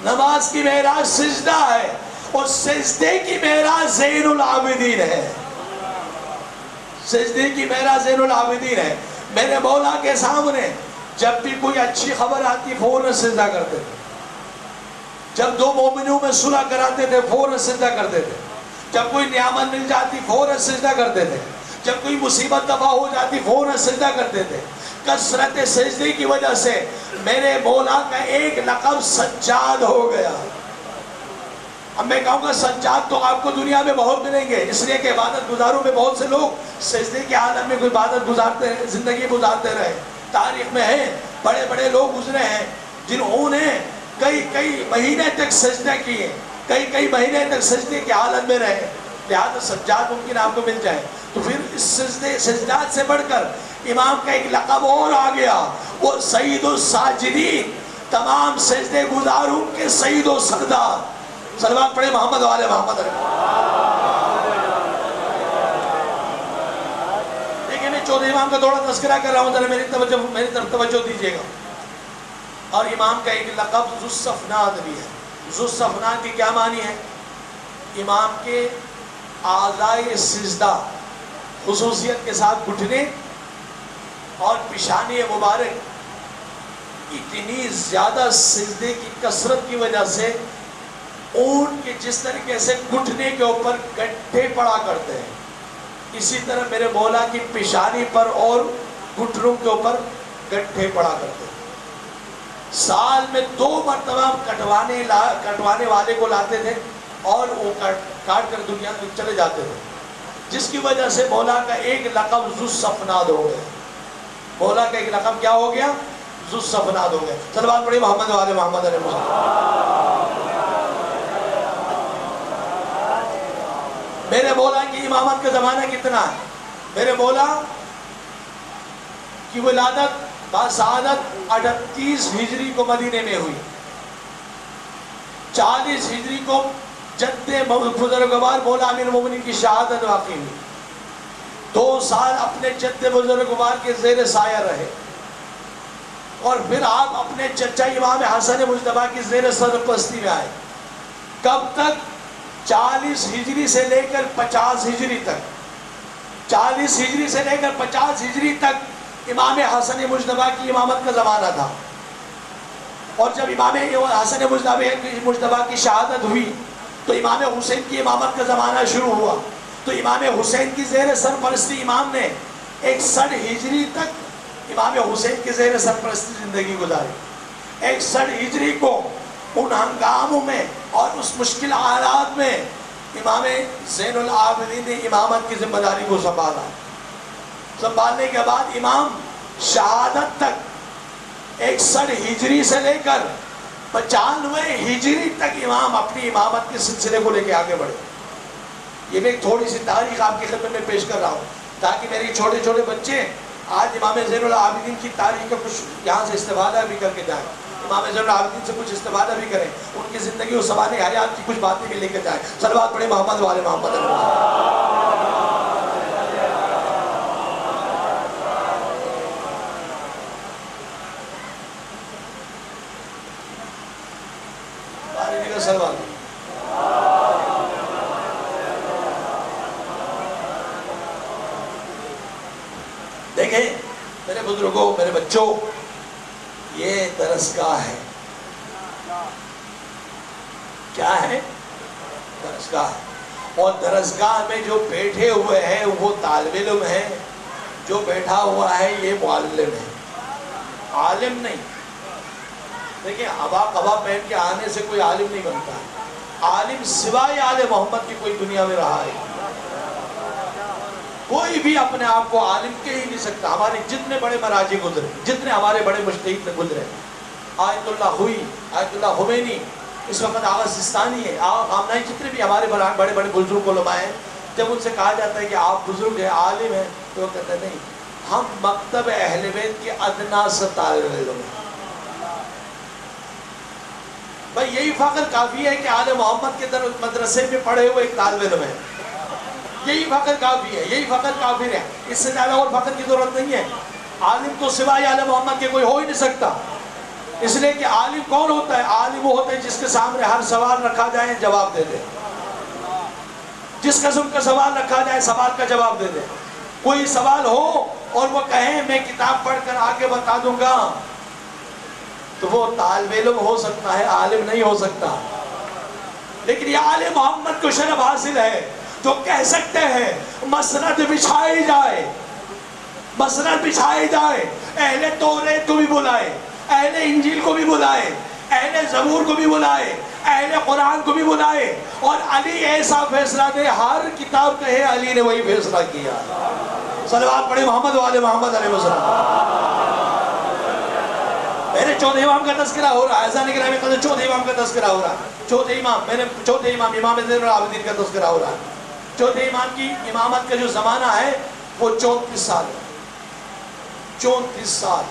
نماز کی معراج سجدہ ہے, اور سجدے کی معراج زین العابدین ہے, سجدے کی معراج زین العابدین ہے. میرے مولا کے سامنے جب بھی کوئی اچھی خبر آتی فوراً سجدہ کرتے تھے, جب دو مومنوں میں صلح کراتے تھے فوراً سجدہ کرتے تھے, جب کوئی نعمت مل جاتی فوراً سجدہ کرتے تھے, جب کوئی مصیبت دفع ہو جاتی فوراً سجدہ کرتے تھے. کثرت سجدے کی وجہ سے میرے مولا کا ایک لقب سجاد ہو گیا. اب میں کہوں گا سجاد تو آپ کو دنیا میں بہت ملیں گے, اس لیے کہ عبادت گزاروں میں بہت سے لوگ سجدے کے عالم میں کوئی عبادت گزارتے ہیں, زندگی گزارتے رہے. تاریخ میں ہیں بڑے بڑے لوگ گزرے ہیں جنہوں نے کئی مہینے تک سجدہ کیے, کئی مہینے تک سجدے کے حالت میں رہے. لہذا سجاد ممکن آپ کو مل جائے. تو پھر اس سجدات سے بڑھ کر امام کا ایک لقب اور آ گیا, وہ سید الساجدین, تمام سجدے گزاروں کے سید و سردار. صلوات پڑھے محمد والے محمد. دیکھیں میں چودہ امام کا تھوڑا تذکرہ کر رہا ہوں, ذرا میری طرف توجہ دیجیے گا. اور امام کا ایک لقب ذو الصفنات بھی ہے. ذو الصفنات کی کیا معنی ہے؟ امام کے اعضائے سجدہ خصوصیت کے ساتھ گھٹنے اور پیشانی مبارک اتنی زیادہ سجدے کی کثرت کی وجہ سے اونٹ کے جس طریقے سے گھٹنے کے اوپر گڈھے پڑا کرتے ہیں, اسی طرح میرے مولا کی پیشانی پر اور گھٹنوں کے اوپر گڈھے پڑا کرتے ہیں. سال میں 2 مرتبہ کٹوانے والے کو لاتے تھے اور وہ کاٹ کر دنیا میں چلے جاتے تھے, جس کی وجہ سے مولا کا ایک لقب ذو الصفنات ہو گیا. مولا کا ایک لقب کیا ہو گیا؟ ذو الصفنات ہو گیا. صلوات پڑھیں محمد والے محمد علیہ وسلم. میرے مولا کی امامت کا زمانہ کتنا ہے؟ میرے مولا کی ولادت باسعادت 38 ہجری کو مدینے میں ہوئی. 40 ہجری کو جد بزرگوار مولا امیر المومنین کی شہادت واقع ہوئی. 2 سال اپنے جد بزرگوار کے زیر سایہ رہے, اور پھر آپ اپنے چچا امام حسن مجتبیٰ کی زیر سرپرستی میں آئے. کب تک؟ 40 ہجری سے لے کر 50 ہجری تک. 40 ہجری سے لے کر 50 ہجری تک امام حسن مجتبیٰ کی امامت کا زمانہ تھا. اور جب امام حسن مجتبیٰ کی شہادت ہوئی تو امام حسین کی امامت کا زمانہ شروع ہوا. تو امام حسین کی زیر سرپرستی امام نے 61 ہجری تک امام حسین کی زیر سرپرستی زندگی گزاری. 61 ہجری کو ان ہنگاموں میں اور اس مشکل حالات میں امام زین العابدین نے امامت کی ذمہ داری کو سنبھالا. سنبھالنے کے بعد امام شہادت تک 61 ہجری سے لے کر 95 ہجری تک امام اپنی امامت کے سلسلے کو لے کے آگے بڑھے. یہ میں ایک تھوڑی سی تاریخ آپ کی خدمت میں پیش کر رہا ہوں. تاکہ میرے چھوٹے چھوٹے بچے آج امام زین العابدین کی تاریخ کا کچھ یہاں سے استفادہ بھی کر کے جائیں، امام زین العابدین سے کچھ استفادہ بھی کریں، ان کی زندگی و سوانح حیات کی کچھ باتیں بھی لے کے جائیں۔ صلوات پڑھیں محمد والے محمد۔ دیکھیں میرے بزرگوں، میرے بچوں، یہ درسگاہ ہے۔ کیا ہے؟ درسگاہ ہے۔ اور درسگاہ میں جو بیٹھے ہوئے ہیں وہ طالب علم ہیں، جو بیٹھا ہوا ہے یہ معلم ہے، عالم نہیں۔ دیکھیں عبا قبا پہن کے آنے سے کوئی عالم نہیں بنتا ہے۔ عالم سوائے آل محمد کی کوئی دنیا میں رہا ہے؟ کوئی بھی اپنے آپ کو عالم کہہ ہی نہیں سکتا۔ ہمارے جتنے بڑے مراجع گزرے، جتنے ہمارے بڑے مجتہد گزرے، آیت اللہ ہوئی، آیت اللہ خمینی، اس وقت آغا سستانی ہے، آمنائی، جتنے بھی ہمارے بڑے بڑے بزرگ علماء ہیں، جب ان سے کہا جاتا ہے کہ آپ بزرگ ہیں، عالم ہیں، تو وہ کہتے ہیں نہیں، ہم مکتب اہل بیت کے ادنا سے طالب علم ہیں۔ بھائی یہی فخر کافی ہے کہ آل محمد کے مدرسے میں پڑھے ہوئے ایک طالب علم ہے، یہی فخر کافی ہے، یہی فخر کافر ہے، اس سے زیادہ اور فخر کی ضرورت نہیں ہے۔ عالم تو سوائے آل محمد کے کوئی ہو ہی نہیں سکتا، اس لیے کہ عالم کون ہوتا ہے؟ عالم وہ ہوتا ہے جس کے سامنے ہر سوال رکھا جائے جواب دے دے، جس قسم کا سوال رکھا جائے سوال کا جواب دے دے۔ کوئی سوال ہو اور وہ کہیں میں کتاب پڑھ کر آگے بتا دوں گا، تو وہ طالب علم ہو سکتا ہے، عالم نہیں ہو سکتا۔ لیکن یہ آل محمد کو شرف حاصل ہے جو کہہ سکتے ہیں مسند بچھائی جائے، مسند بچھائی جائے، اہل توریت کو بھی بلائے، اہل انجیل کو بھی بلائے، اہل زبور کو بھی بلائے، اہل قرآن کو بھی بلائے، اور علی ایسا فیصلہ دے، ہر کتاب کہے علی نے وہی فیصلہ کیا۔ صلوات پڑھے محمد والے محمد علیہ وسلم۔ میرے چوتھے امام کا تذکرہ ہو رہا ہے، ایسا نہیں کہ میں چوتھے امام کا تذکرہ ہو رہا ہے، چوتھے امام، میرے چوتھے امام امام زین العابدین کا تذکرہ ہو رہا ہے۔ چوتھے امام کی امامت کا جو زمانہ ہے وہ 34 سال ہے، 34 سال،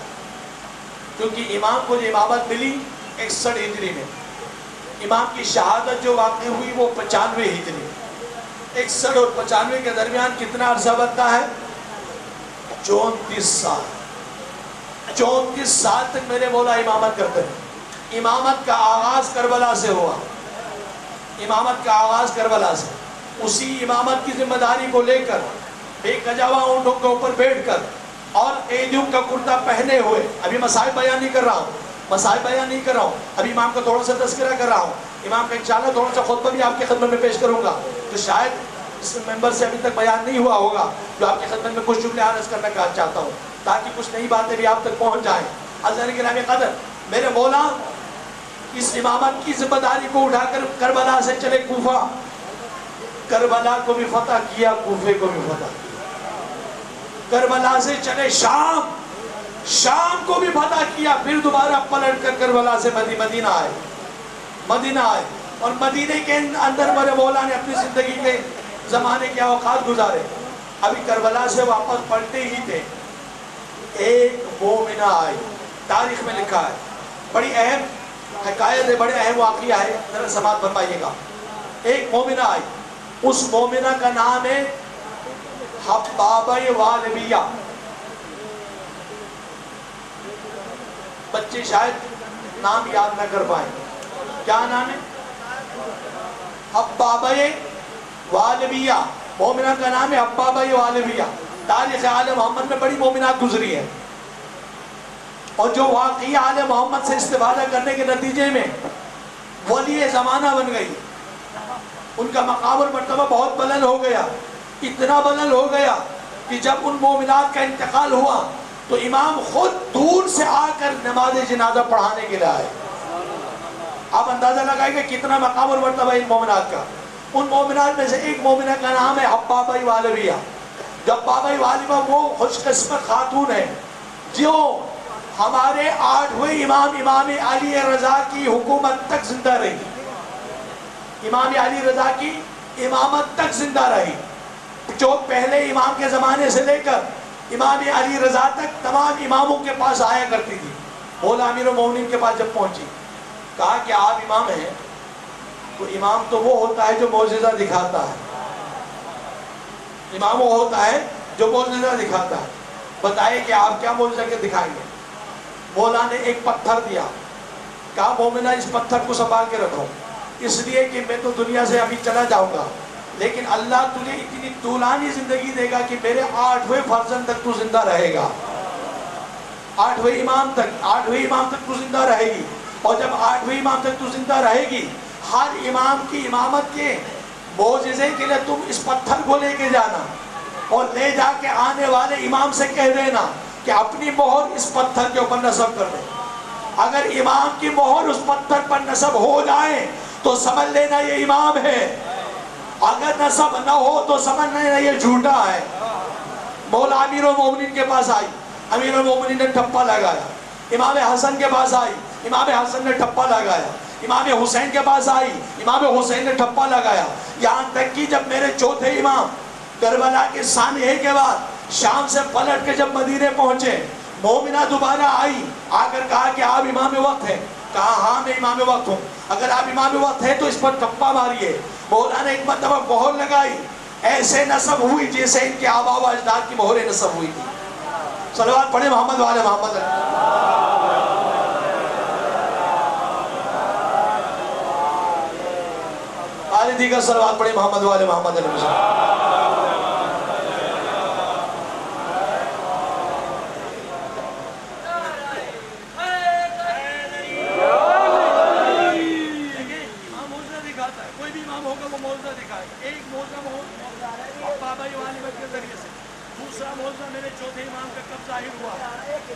کیونکہ امام کو جو امامت ملی 61 ہجری میں، امام کی شہادت جو واقع ہوئی وہ 95 ہجری، 61 اور 95 کے درمیان کتنا عرصہ بنتا ہے؟ 34 سال۔ 34 سال تک میرے مولا امامت کرتے ہیں۔ امامت کا آغاز کربلا سے ہوا، امامت کا آغاز کربلا سے، اسی امامت کی ذمہ داری کو لے کر بے کجاوا اونٹوں کے اوپر بیٹھ کر اور ایدیوں کا کرتا پہنے ہوئے، ابھی مصائب بیان نہیں کر رہا ہوں، مصائب بیان نہیں کر رہا ہوں، ابھی امام کا تھوڑا سا تذکرہ کر رہا ہوں، امام کا انشاءاللہ تھوڑا سا خطبہ بھی آپ کی خدمت میں پیش کروں گا، تو شاید اس ممبر سے ابھی تک بیان نہیں ہوا ہوگا، جو آپ کی خدمت میں کچھ جملے عرض کرنا چاہتا ہوں تاکہ کچھ نئی باتیں بھی آپ تک پہنچ جائیں۔ حضرت گرامی قدر، میرے مولا اس امامت کی ذمہ داری کو اٹھا کر کربلا سے چلے کوفہ، کربلا کو بھی فتح کیا، کوفے کو بھی فتح کیا، کربلا سے چلے شام، شام کو بھی فتح کیا، پھر دوبارہ پلٹ کر کربلا سے مدینہ آئے، مدینہ آئے، اور مدینے کے اندر میرے مولا نے اپنی زندگی کے زمانے کے اوقات گزارے۔ ابھی کربلا سے واپس پلٹے ہی تھے، ایک مومنہ آئی، تاریخ میں لکھا ہے، بڑی اہم حکایت ہے، بڑے اہم واقعہ ہے، ذرا سماعت فرمائیے گا۔ ایک مومنہ آئی، اس مومنہ کا نام ہے حبابہ والبیہ، بچے شاید نام یاد نہ کر پائیں، کیا نام ہے؟ حبابہ والبیہ، مومنہ کا نام ہے حبابہ والبیہ۔ تاریخ آل محمد میں بڑی مومنات گزری ہے، اور جو واقعی آل محمد سے استفادہ کرنے کے نتیجے میں ولی زمانہ بن گئی، ان کا مقام اور مرتبہ بہت بلند ہو گیا، اتنا بلند ہو گیا کہ جب ان مومنات کا انتقال ہوا تو امام خود دور سے آ کر نماز جنازہ پڑھانے کے لیے آئے۔ آپ اندازہ لگائیں کہ کتنا مقام اور مرتبہ ان مومنات کا۔ ان مومنات میں سے ایک مومنہ کا نام ہے حبابہ والبیہ۔ حبابہ والبیہ وہ خوش قسمت خاتون ہے جو ہمارے 8ویں امام امام علی رضا کی حکومت تک زندہ رہی، امام علی رضا کی امامت تک زندہ رہی، جو پہلے امام کے زمانے سے لے کر امام علی رضا تک تمام اماموں کے پاس آیا کرتی تھی. مولا امیر المومنین کے پاس جب پہنچی, کہا کہ آپ امام ہیں, تو امام تو وہ ہوتا ہے جو معجزہ دکھاتا ہے, امام وہ ہوتا ہے جو معجزہ دکھاتا ہے, بتائے کہ آپ کیا معجزہ کے دکھائیں گے. مولا نے ایک پتھر دیا, کہا مومنہ اس پتھر کو سنبھال کے رکھو, اس لیے کہ میں تو دنیا سے ابھی چلا جاؤں گا, لیکن اللہ تجھے اتنی طولانی زندگی دے گا کہ میرے 8ویں فرزند تک تو زندہ رہے گا, 8ویں امام تک تو زندہ رہے گی. اور جب 8ویں امام تک تو زندہ رہے گی, ہر امام کی امامت کے معجزے کے لیے تم اس پتھر کو لے کے جانا, اور لے جا کے آنے والے امام سے کہہ دینا کہ اپنی مہر اس پتھر کے اوپر نصب کر دے. اگر امام کی مہر اس پتھر پر نصب ہو جائے تو سمجھ لینا یہ امام ہے, اگر نصب نہ ہو تو سمجھ لینا یہ جھوٹا ہے. مولا امیر المومنین کے پاس آئی, امیر المومنین نے ٹھپا لگایا. امام حسن کے پاس آئی, امام حسن نے ٹھپا لگایا. امام حسین کے پاس آئی, امام حسین نے ٹھپا لگایا. یہاں تک کہ جب میرے چوتھے امام کربلا کے سانحے کے بعد شام سے پلٹ کے جب مدینے پہنچے, مومنہ دوبارہ آئی, آ کر کہا کہ آپ امام وقت ہیں. کہا ہاں میں امام وقت ہوں, اگر آپ امام وقت ہیں تو اس پر ٹھپا ماریے. مولا نے ایک مرتبہ مہر لگائی, ایسے نصب ہوئی جیسے ان کے آبا و اجداد کی مہریں نصب ہوئی تھی. صلوات پڑھے محمد والے محمد. دیگر صلوات پڑھے محمد والے محمد علیہ وسلم.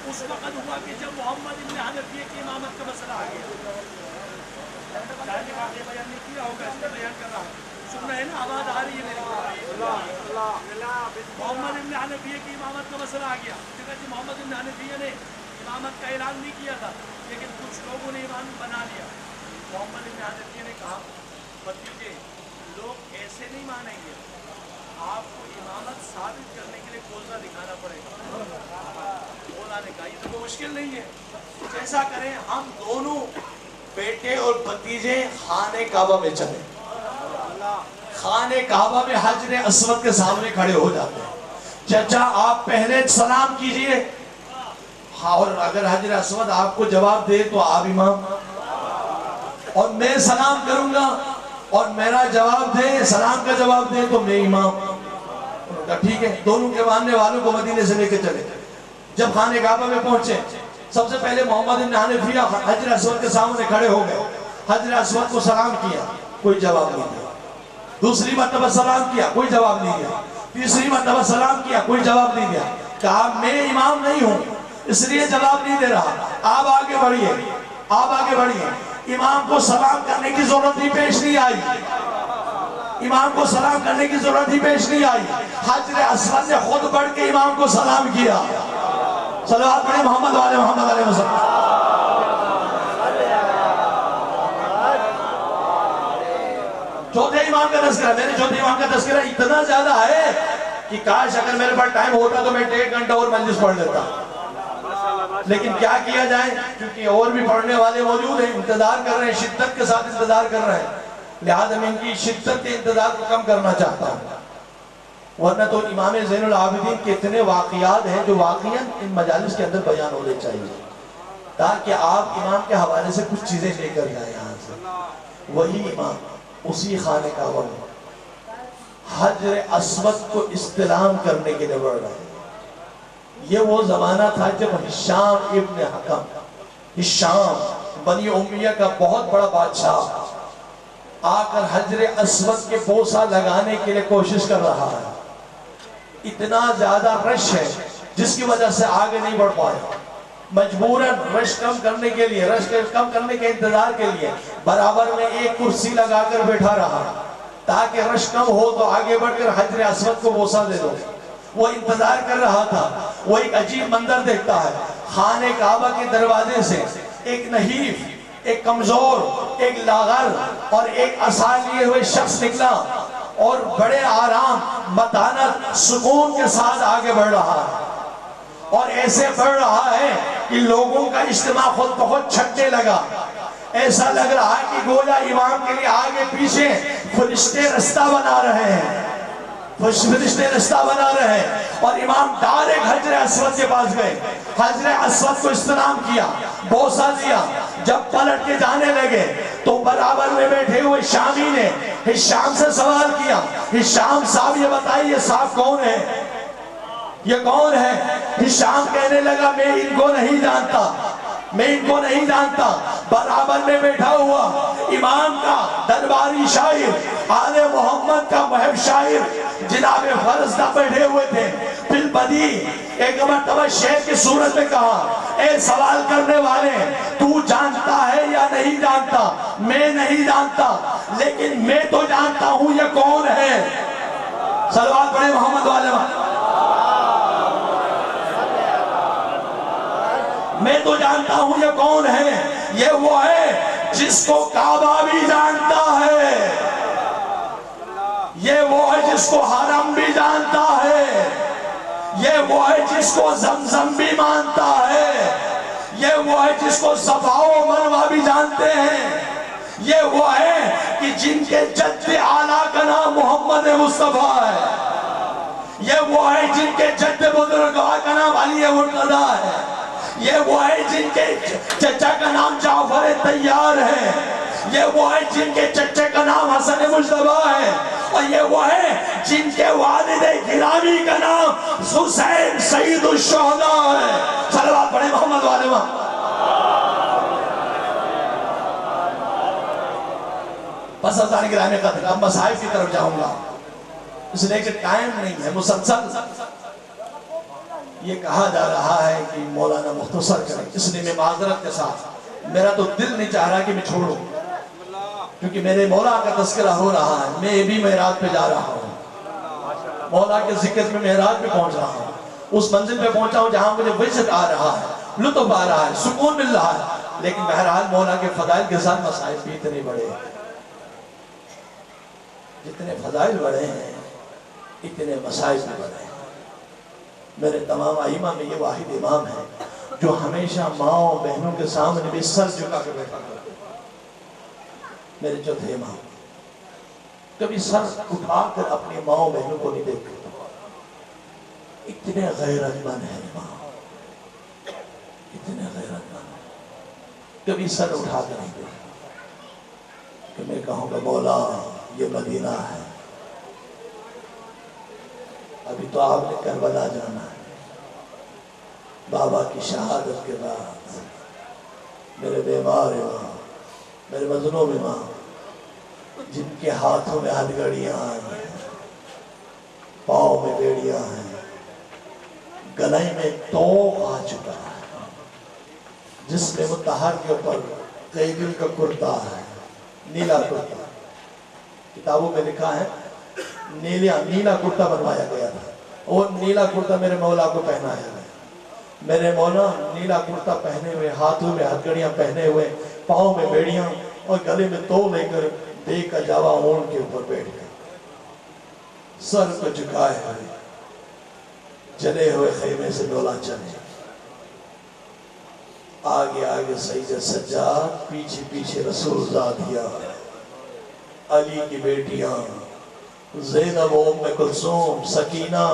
اس وقت ہوا کہ جب محمد ابن حنفیہ کی امامت کا مسئلہ آ گیا. بیان نہیں کیا ہوگا, اس میں بیان کر رہا ہوں, سن رہے ہیں نا, آواز آ رہی ہے میری. محمد ابن حنفیہ کی امامت کا مسئلہ آ گیا. جی محمد ابن حنفیہ نے امامت کا اعلان نہیں کیا تھا, لیکن کچھ لوگوں نے امام بنا لیا. محمد ابن حنفیہ نے کہا بتیجے لوگ ایسے نہیں مانیں گے, آپ کو امامت ثابت کرنے کے لیے معجزہ دکھانا پڑے گا. مولا نے کہا یہ تو مشکل نہیں ہے, جیسا کریں ہم دونوں بیٹے اور بھتیجے خانہ کعبہ میں چلے. خانہ کعبہ میں حجر اسود کے سامنے کھڑے ہو جاتے ہیں. چچا آپ پہلے سلام کیجئے, اور اگر حجر اسود آپ کو جواب دے تو آپ امام, اور میں سلام کروں گا اور میرا جواب دے, سلام کا جواب دے تو میں امام. ٹھیک ہے, دونوں کے ماننے والوں کو مدینے سے لے کے چلے. جب خانہ کعبہ میں پہنچے, سب سے پہلے محمد بن حنفیہ حجر اسود کے سامنے کھڑے ہو گئے. حجر اسود کو سلام کیا, کوئی جواب نہیں دیا. دوسری مرتبہ سلام کیا, کوئی جواب نہیں دیا. تیسری مرتبہ سلام کیا, کوئی جواب نہیں دیا. کہا میں امام نہیں ہوں اس لیے جواب نہیں دے رہا, آپ آگے بڑھیے, آپ آگے بڑھیے. امام کو سلام کرنے کی ضرورت ہی پیش نہیں آئی, امام کو سلام کرنے کی ضرورت ہی پیش نہیں آئی. حجر اسود نے خود بڑھ کے امام کو سلام کیا. صلوات پڑھیں محمد والے محمد علیہ وسلم. چوتھے امام کا تذکرہ, میرے چوتھے امام کا تذکرہ اتنا زیادہ ہے کہ کاش اگر میرے پاس ٹائم ہوتا تو میں 1.5 گھنٹہ اور مجلس پڑھ لیتا, لیکن کیا کیا جائے, کیونکہ اور بھی پڑھنے والے موجود ہیں, انتظار کر رہے ہیں, شدت کے ساتھ انتظار کر رہے ہیں, لہذا میں ان کی شدت کے انتظار کو کم کرنا چاہتا ہوں. ورنہ تو امام زین العابدین کے اتنے واقعات ہیں جو واقعاً ان مجالس کے اندر بیان ہونے چاہیے, تاکہ آپ امام کے حوالے سے کچھ چیزیں لے کر جائیں یہاں سے. وہی امام اسی خانہ کعبہ میں حجر اسود کو استلام کرنے کے لیے بڑھ رہے ہیں. یہ وہ زمانہ تھا جب ہشام ابن حکم, ہشام بنی امیہ کا بہت بڑا بادشاہ, آ کر حجر اسود کے بوسہ لگانے کے لیے کوشش کر رہا ہے. اتنا زیادہ رش ہے جس کی وجہ سے آگے نہیں بڑھ پائے. مجبوراً رش کم کرنے کے لیے, رش کم کرنے کے انتظار کے لیے برابر میں ایک کرسی لگا کر بیٹھا رہا تاکہ رش کم ہو تو آگے بڑھ کر حجر اسود کو بوسہ دے دو. وہ انتظار کر رہا تھا. وہ ایک عجیب منظر دیکھتا ہے, خانہ کعبہ کے دروازے سے ایک نحیف, ایک کمزور, ایک لاغر اور ایک عصا لیے ہوئے شخص نکلا, اور بڑے آرام، متانت، سکون کے ساتھ آگے بڑھ رہا ہے، اور ایسے بڑھ رہا ہے کہ لوگوں کا اجتماع خود بخود چھٹنے لگا۔ ایسا لگ رہا ہے کہ گویا امام کے لیے آگے پیچھے فرشتے رستہ بنا رہے ہیں، فرشتے رستہ بنا رہے ہیں، اور امام ڈائریکٹ حجر اسود کے پاس گئے، حجر اسود کو استلام کیا، بوسہ دیا۔ جب پلٹ کے جانے لگے تو برابر میں بیٹھے ہوئے شامی نے ہشام سے سوال کیا، ہشام صاحب یہ بتائیے صاحب کون ہے، یہ کون ہے؟ ہشام کہنے لگا میں ان کو نہیں جانتا، میں ان کو نہیں جانتا۔ برابر میں بیٹھا ہوا امام کا درباری شاعر، آل محمد کا محب شاعر جناب فرزدہ بیٹھے ہوئے تھے۔ پھر بدی ایک مرتبہ شیخ کی صورت میں کہا، اے سوال کرنے والے، تو جانتا ہے یا نہیں جانتا؟ میں نہیں جانتا، لیکن میں تو جانتا ہوں یہ کون ہے۔ صلوات پڑھیں محمد والے وہاں۔ میں تو جانتا ہوں یہ کون ہے، یہ وہ ہے جس کو کعبہ بھی جانتا ہے، یہ وہ ہے جس کو حرم بھی جانتا ہے، یہ وہ ہے جس کو زمزم بھی مانتا ہے، یہ وہ ہے جس کو صفا و مروہ بھی جانتے ہیں، یہ وہ ہے کہ جن کے جد اعلیٰ کا نام محمد مصطفیٰ ہے، یہ وہ ہے جن کے جد بزرگواہ کا نام علی مرتضیٰ ہے، یہ وہ ہے جن کے چچا کا نام جعفر طیار ہے، یہ وہ ہے جن کے چچے کا نام حسن مجتبیٰ ہے، اور یہ وہ ہے جن کے والد گرامی کا نام حسین سید الشہداء ہے۔ صلوات پڑھیں محمد والے وہاں۔ بس ازان گرامی قدر، اب مصائب کی طرف جاؤں گا، اس لیے کہ ٹائم نہیں ہے۔ مسلسل یہ کہا جا رہا ہے کہ مولانا مختصر کریں، اس لیے میں معذرت کے ساتھ، میرا تو دل نہیں چاہ رہا کہ میں چھوڑوں، کیونکہ میرے مولا کا تذکرہ ہو رہا ہے، میں بھی معراج پہ جا رہا ہوں، مولا کے ذکر میں معراج پہ پہنچ رہا ہوں، اس منزل پہ پہنچا ہوں جہاں مجھے وجد آ رہا ہے، لطف آ رہا ہے، سکون مل رہا ہے، لیکن بہرحال مولا کے فضائل کے ساتھ مسائل بھی اتنے بڑے ہیں، جتنے فضائل بڑے ہیں اتنے مسائل بھی بڑے ہیں۔ میرے تمام ائمہ میں یہ واحد امام ہے جو ہمیشہ ماں بہنوں کے سامنے بھی سر جھکا کے بیٹھا کرتے، میرے چوتھے امام کبھی سر اٹھا کر اپنی ماں بہنوں کو نہیں دیکھتے، اتنے غیرت مند ہے امام، اتنے غیرت مند، کبھی سر اٹھا کر نہیں دیکھتے کہ میں کہوں گا مولا یہ مدینہ ہے، ابھی تو آپ نے کربلا جانا ہے، بابا کی شہادت کے بعد میرے بیمار امام، میرے مظلوم امام، جن کے ہاتھوں میں ہتھکڑیاں آئی ہیں، پاؤں میں بیڑیاں ہیں، گلے میں توق آ چکا ہے، جس میں متحر کے اوپر قیدی کا کرتا ہے، نیلا کرتا، کتابوں میں لکھا ہے نیلا کرتا بنوایا گیا تھا، اور نیلا کرتا میرے مولا کو پہنایا گیا، میرے مولا نیلا کرتا پہنے ہوئے، ہاتھوں میں ہتھکڑیاں پہنے ہوئے، پاؤں میں بیڑیاں اور گلے میں تو لے کر بے کا جاوا اونٹ کے اوپر بیٹھ گئے، سر کو جھکائے ہوئے، جلے ہوئے خیمے سے ڈولا چلے، آگے آگے سید سجاد، پیچھے پیچھے رسول زادیہ، علی کی بیٹیاں زینب و ام کلثوم، سکینہ،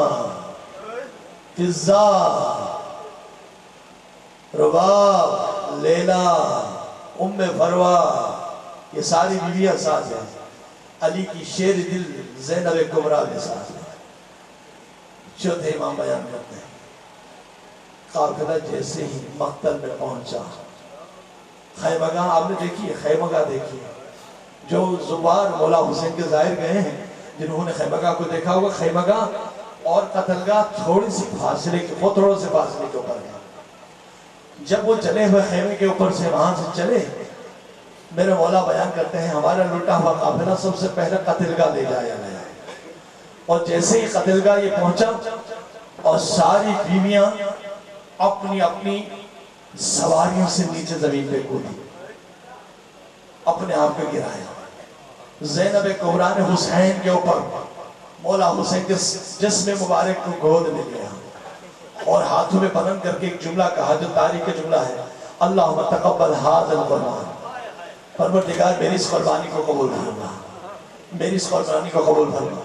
فضہ، رباب، لیلہ، ام فروہ، یہ ساری بیویاں ساتھ ہیں، علی کی شیر دل زینب کبریٰ کے ساتھ ہیں۔ چوتھے امام بیان کرتے ہیں، قافلہ جیسے ہی مقتل میں پہنچا، خیمگاہ آپ نے دیکھی ہے، خیمگاہ دیکھی ہے، جو زبار مولا حسین کے ظاہر گئے ہیں، جنہوں نے خیمگاہ کو دیکھا ہوگا، خیمگاہ اور قتلگاہ تھوڑی سی فاصلے کے، وہ تھوڑے سے فاصلے کے اوپر گئے، جب وہ چلے ہوئے خیمے کے اوپر سے وہاں سے چلے، میرے مولا بیان کرتے ہیں ہمارا لٹا ہوا قافلہ سب سے پہلے قتلگاہ لے جایا گیا، اور جیسے ہی قتلگاہ یہ پہنچا اور ساری بیویاں اپنی اپنی سواریوں سے نیچے زمین پہ کودی، اپنے آپ کو گرایا، زینب کبریٰ نے حسین کے اوپر مولا حسین کے جسم مبارک کو گود میں لیا اور ہاتھوں میں بلند کر کے ایک جملہ کہا جو تاریخ کا جملہ ہے، اللہم تقبل ھذا القربان، پروردگار میری اس قربانی کو قبول فرما، میری اس قربانی کو قبول فرما۔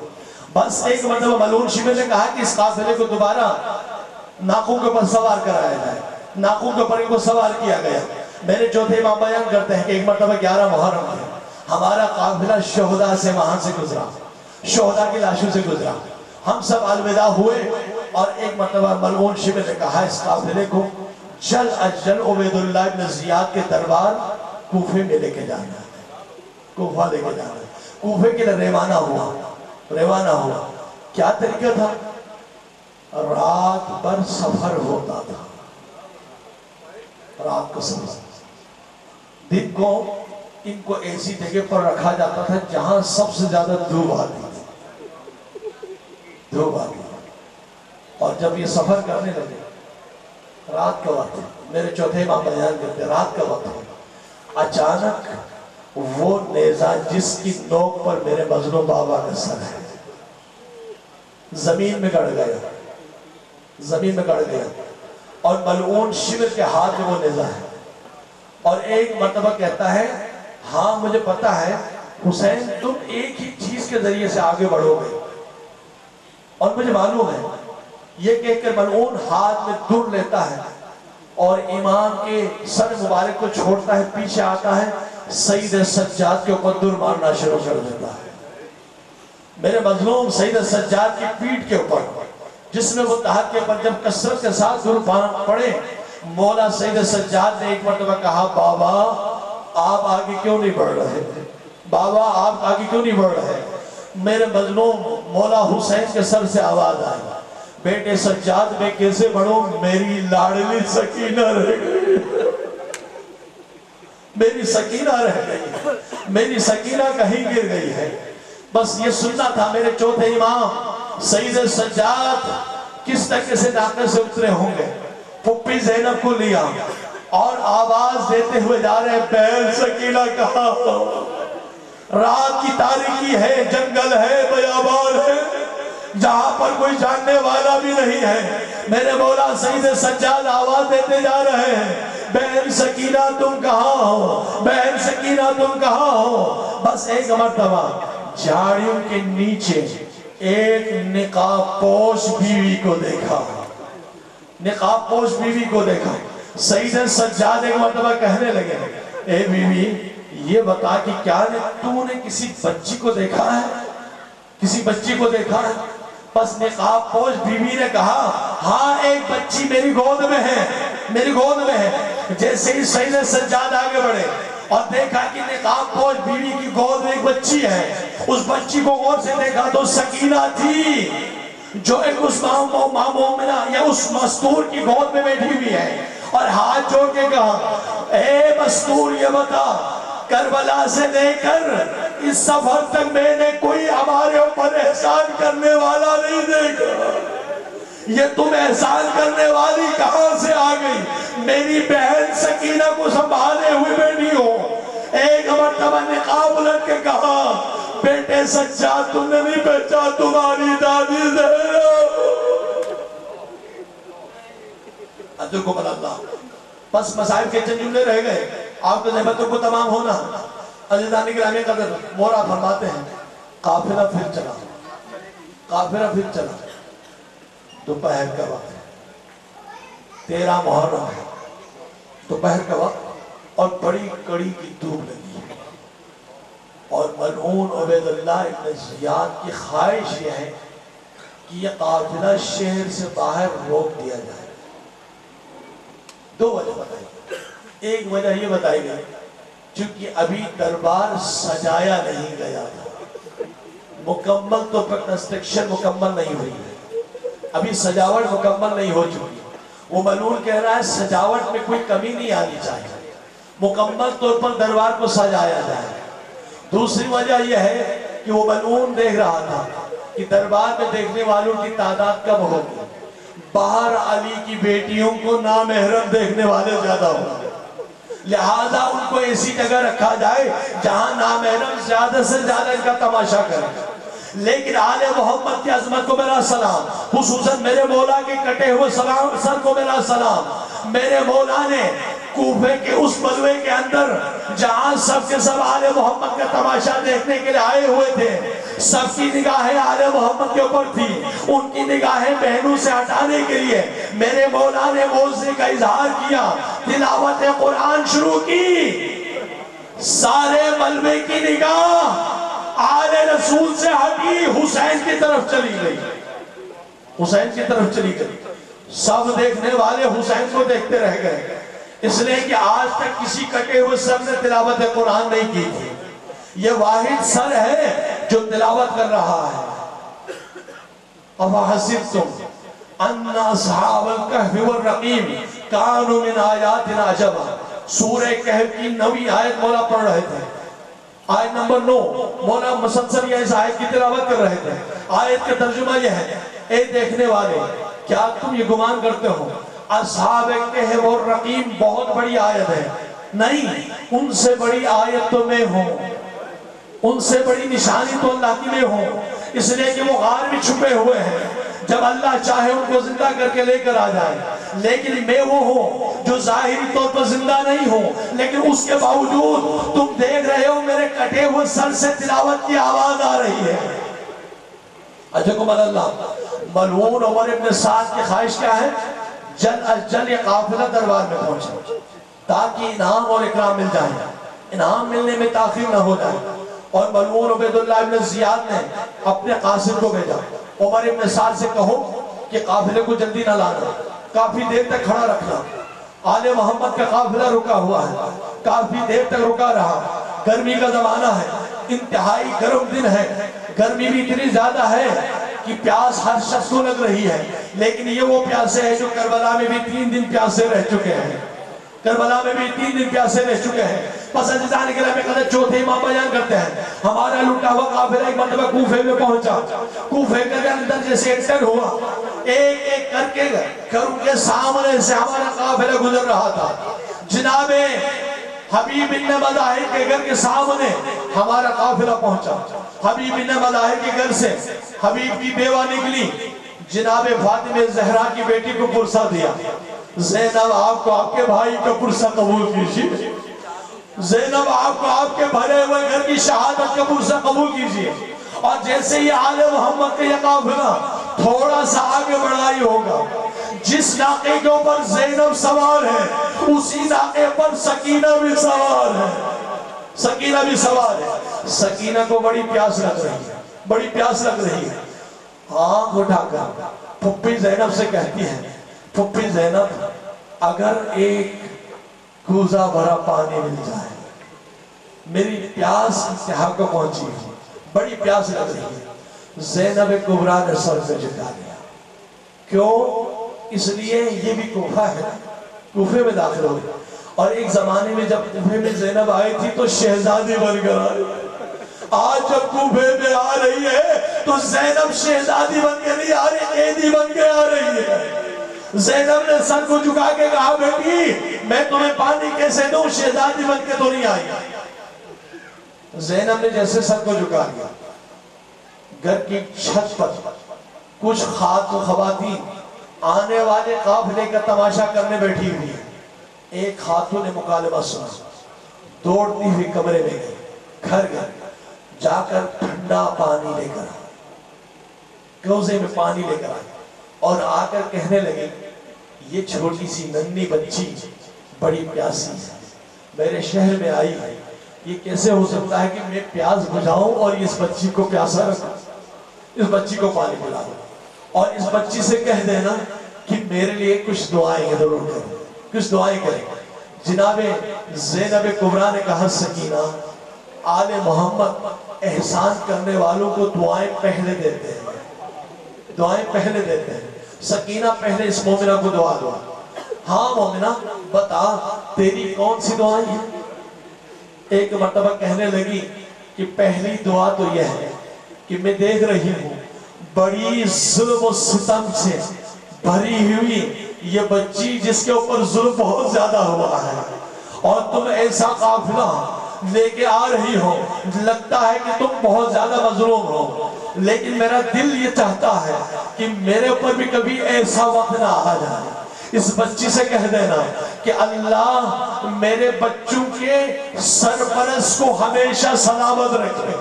بس ایک مرتبہ ملعون شیبہ نے کہا کہ اس قافلے کو دوبارہ ناقوں کے اوپر سوار کرایا جائے، ناقوں کے اوپر ان کو سوار کیا گیا۔ میرے چوتھے امام بیان کرتے ہیں کہ ایک مرتبہ 11 محرم ہے، ہمارا قافلہ شہداء سے وہاں سے گزرا، شہداء کی لاشوں سے گزرا، ہم سب الوداع ہوئے اور ایک مرتبہ ملعون شیبہ نے کہا اس قافلے کو جلد از جلد عبید اللہ بن زیاد کے دربار کوفے میں لے کے جانا ہے، کوفہ لے کے جانا ہے۔ کوفے کے لیے روانہ ہوا۔ کیا طریقہ تھا؟ رات بھر سفر ہوتا تھا، رات کو سفر، دن کو ان کو ایسی جگہ پر رکھا جاتا تھا جہاں سب سے زیادہ دھوپ آتی تھی، اور جب یہ سفر کرنے لگے رات کا وقت، میرے چوتھے امام بیان کرتے رات کا وقت ہے، اچانک وہ نیزہ جس کی نوک پر میرے مظلوم بابا کا سر ہے زمین میں گڑ گیا اور ملعون شیبہ کے ہاتھ میں وہ نیزہ ہے، اور ایک مرتبہ کہتا ہے ہاں مجھے پتا ہے حسین تم ایک ہی چیز کے ذریعے سے آگے بڑھو گے، اور مجھے معلوم ہے، یہ کہہ کر ملعون ہاتھ میں در لیتا ہے اور امام کے سر مبارک کو چھوڑتا ہے، پیچھے آتا ہے، سید سجاد کے اوپر در مارنا شروع کر دیتا ہے۔ میرے مظلوم سید سجاد کی پیٹھ کے اوپر جس میں وہ تحت کے اوپر جب کثرت کے ساتھ در پڑے، مولا سید سجاد نے ایک مرتبہ کہا بابا آپ آگے کیوں نہیں بڑھ رہے، بابا آپ آگے کیوں نہیں بڑھ رہے؟ میرے مظلوم مولا حسین کے سر سے آواز آئی، بیٹے سجاد میں کیسے بڑھوں، میری لاڈلی سکینہ رہ گئی، میری سکینہ رہ گئی، میری سکینہ کہیں گر گئی ہے۔ بس یہ سننا تھا میرے چوتھے امام سید سجاد کس طرح سے ناقے سے اترے ہوں گے، پھپھی زینب کو لیا اور آواز دیتے ہوئے جا رہے بہن سکینہ کہاں ہو، رات کی تاریکی ہے، جنگل ہے، بیابان ہے، جہاں پر کوئی جاننے والا بھی نہیں ہے۔ میرے مولا سید سجاد آواز دیتے جا رہے ہیں بہن سکینہ تم کہاں ہو، بہن سکینہ تم کہاں ہو۔ بس ایک مرتبہ جھاڑیوں کے نیچے ایک نقاب پوش بیوی کو دیکھا، نقاب پوش بیوی کو دیکھا۔ سید سجاد ایک مرتبہ کہنے لگے اے بیوی یہ بتا کہ کیا تو نے کسی بچی کو دیکھا ہے، کسی بچی کو دیکھا ہے؟ بس نقاب پوش بیوی نے کہا ہاں ایک بچی میری گود میں ہے، میری گود میں ہے۔ جیسے ہی سید سجاد آگے بڑھے اور دیکھا کہ نقاب پوش بیوی کی گود میں ایک بچی ہے، اس بچی کو غور سے دیکھا تو سکینہ تھی جو ایک اس مومنہ یا اس مستور کی گود میں بیٹھی ہوئی ہے، اور ہاتھ جوڑ کے کہا اے مستور یہ بتا کربلا سے لے کر اس سفر تک میں نے کوئی ہمارے اوپر احسان کرنے والا نہیں دیکھا، یہ تم احسان کرنے والی کہاں سے آ گئی؟ میری بہن سکینہ کو سنبھالے ہوئے بیٹھی ہو۔ ایک مرتبہ نقاب الٹ کے کہا بیٹے سجاد تم نے نہیں پہچان تمہاری دادی زینب۔ ادھکم اللہ بس مصائب کے چند جملے رہ گئے، آپ کے نعمتوں کو تمام ہونا۔ عزیزان گرامی قدر مورا فرماتے ہیں قافلہ پھر چلا، قافلہ پھر چلا، دوپہر کا وقت ہے، 13 محرم ہے، دوپہر کا وقت اور بڑی کڑی کی دھوپ لگی ہے، اور ملعون عبید اللہ ابن زیاد کی خواہش یہ ہے کہ یہ قافلہ شہر سے باہر روک دیا جائے۔ دو وجہ بتائی گئی، ایک وجہ یہ بتائی گئی چونکہ ابھی دربار سجایا نہیں گیا تھا، مکمل طور پر کنسٹرکشن مکمل نہیں ہوئی ہے، ابھی سجاوٹ مکمل نہیں ہو چکی۔ وہ ملعون کہہ رہا ہے سجاوٹ میں کوئی کمی نہیں آنی چاہیے، مکمل طور پر دربار کو سجایا جائے۔ دوسری وجہ یہ ہے کہ وہ ملعون دیکھ رہا تھا کہ دربار میں دیکھنے والوں کی تعداد کم ہوگی، باہر علی کی بیٹیوں کو نامحرم دیکھنے والے زیادہ ہوں گے، لہذا ان کو ایسی جگہ رکھا جائے جہاں نامحرم زیادہ سے زیادہ ان کا تماشا کرے۔ لیکن آل محمد کی عظمت کو میرا سلام، خصوصاً میرے مولا کے کٹے ہوئے سر کو میرا سلام۔ میرے مولا نے کوفے کے اس بلوے کے اندر جہاں سب کے سب آل محمد کا تماشا دیکھنے کے لیے آئے ہوئے تھے، سب کی نگاہیں آل محمد کے اوپر تھی، ان کی نگاہیں بہنوں سے ہٹانے کے لیے میرے مولا نے موضوع کا اظہار کیا، تلاوت قرآن شروع کی۔ سارے ملبے کی نگاہ آل رسول سے ہٹی، حسین کی طرف چلی گئی، حسین کی طرف چلی گئی۔ سب دیکھنے والے حسین کو دیکھتے رہ گئے، اس لیے کہ آج تک کسی کٹے ہوئے سر نے تلاوت قرآن نہیں کی تھی۔ یہ واحد سر ہے جو تلاوت کر رہا ہے۔ اَفَحَسِبْتُمْ أَنَّ أَصْحَابَ الْكَهْفِ وَالرَّقِيمِ كَانُوا مِنْ آيَاتِنَا عَجَبًا۔ سورہ کہف کی 9ویں آیت مولا پڑھ رہے تھے، آیت نمبر 9، مولا مسلسل یہ اس آیت کی تلاوت کر رہے تھے۔ آیت کا ترجمہ یہ ہے، اے دیکھنے والے، کیا تم یہ گمان کرتے ہو اصحاب کہف اور رقیم بہت بڑی آیت ہے؟ نہیں، ان سے بڑی آیت تو میں ہوں، ان سے بڑی نشانی تو اللہ کی میں ہوں، اس لیے کہ وہ غار میں چھپے ہوئے ہیں، جب اللہ چاہے ان کو زندہ کر کے لے کر آ جائے۔ لیکن میں وہ ہوں جو ظاہری طور پر زندہ نہیں ہوں، لیکن اس کے باوجود تم دیکھ رہے ہو میرے کٹے ہوئے سر سے تلاوت کی آواز آ رہی ہے۔ اجاکم اللہ۔ ملعون عمر ابن سعد کی خواہش کیا ہے؟ جلد از جلد یہ قافلہ دربار میں پہنچے تاکہ انعام اور اکرام مل جائے، انعام ملنے میں تاخیر نہ ہو جائے۔ اور ملعون عبید اللہ ابن زیاد نے اپنے قاصد کو بھیجا، عمر ابن سعد سے کہو کہ قافلے کو جلدی نہ لانا، کافی دیر تک کھڑا رکھنا۔ آل محمد کا قافلہ رکا ہوا ہے، کافی دیر تک رکا رہا۔ گرمی کا زمانہ ہے، انتہائی گرم دن ہے، گرمی بھی اتنی زیادہ ہے کہ پیاس ہر شخص کو لگ رہی ہے، لیکن یہ وہ پیاسے ہیں جو کربلا میں بھی 3 دن پیاسے رہ چکے ہیں، کربلا میں بھی 3 دن پیاسے رہ چکے ہیں۔ پس عزیزان کرام قدر چوتھے امام بیان کرتے ہیں، ہمارا لٹا ہوا قافلہ ایک مرتبہ کوفے میں پہنچا، کوفے کے اندر جیسے انٹر ہوا، ایک ایک کر کے گھروں کے سامنے سے ہمارا قافلہ گزر رہا تھا۔ جناب حبیب بن مظاہر کے گھر کے سامنے ہمارا قافلہ پہنچا۔ حبیب بن مظاہر کے گھر سے حبیب کی بیوہ نکلی، جناب فاطمہ زہرا کی بیٹی کو پرسہ دیا، زینب آپ کو آپ کے بھائی کا پرسہ قبول کیجئے، زینب آپ کو آپ کے بھرے ہوئے گھر کی شہادت کا پرسہ قبول کیجئے۔ اور جیسے ہی آل محمد کا یہ قافلہ تھوڑا سا آگے بڑھائی ہوگا، جس ناقے کے اوپر زینب سوار ہے اسی ناقے پر سکینہ بھی سوار ہے، سکینہ بھی سوار ہے۔ سکینہ کو بڑی پیاس لگ رہی ہے، بڑی پیاس لگ رہی ہے، آنکھ اٹھا کر پھپھی زینب سے کہتی ہے، پھپھی زینب اگر ایک کوزہ بھرا پانی مل جائے، میری پیاس انتہا کو پہنچی ہے، بڑی پیاس لگ رہی ہے۔ زینب کبریٰ نے سر پہ جھکا دیا، کیوں؟ اس لیے یہ بھی کوفہ ہے، کوفے میں داخل ہو گئی، اور ایک زمانے میں جب کوفے میں زینب آئی تھی تو شہزادی بن کر آئی، آج جب کوفے میں آ رہی ہے تو زینب شہزادی بن کے نہیں آ رہی، قیدی بن کے آ رہی ہے۔ زینب نے سر کو جھکا کے کہا بیٹی میں تمہیں پانی کیسے دوں، شہزادی بن کے تو نہیں آئی۔ زینب نے جیسے سر کو جھکا دیا، گھر کی چھت پر کچھ خواتین آنے والے قافلے کا تماشا کرنے بیٹھی ہوئی ہے۔ ایک خاتون نے مکالمہ سنا، دوڑتی ہوئی کمرے میں گئی، گھر گئی، جا کر ٹھنڈا پانی لے کر آئی، کوزے میں پانی لے کر آئی، اور آ کر کہنے لگی یہ چھوٹی سی ننھی بچی بڑی پیاسی ہے، میرے شہر میں آئی ہے، یہ کیسے ہو سکتا ہے کہ میں پیاس بجھاؤں اور اس بچی کو پیاسا رکھوں، اس بچی کو پانی پلا دوں، اور اس بچی سے کہہ دینا کہ میرے لیے کچھ دعائیں ضرور کریں، کچھ دعائیں کریں۔ جناب زینب کبریٰ نے کہا سکینہ آل محمد احسان کرنے والوں کو دعائیں پہلے دیتے ہیں، دعائیں پہلے دیتے ہیں۔ سکینہ پہلے اس مومنہ کو دعا دعا، ہاں مومنہ بتا تیری کون سی دعائیں ہیں؟ ایک مرتبہ کہنے لگی کہ پہلی دعا تو یہ ہے کہ میں دیکھ رہی ہوں بڑی ظلم و ستم سے بھری ہوئی یہ بچی جس کے اوپر ظلم بہت زیادہ ہوا ہے، اور تم ایسا قافلہ لے کے آ رہی ہو، لگتا ہے کہ تم بہت زیادہ مظلوم ہو، لیکن میرا دل یہ چاہتا ہے کہ میرے اوپر بھی کبھی ایسا وقت نہ آ جائے۔ اس بچی سے کہہ دینا کہ اللہ میرے بچوں کے سرپرست کو ہمیشہ سلامت رکھے،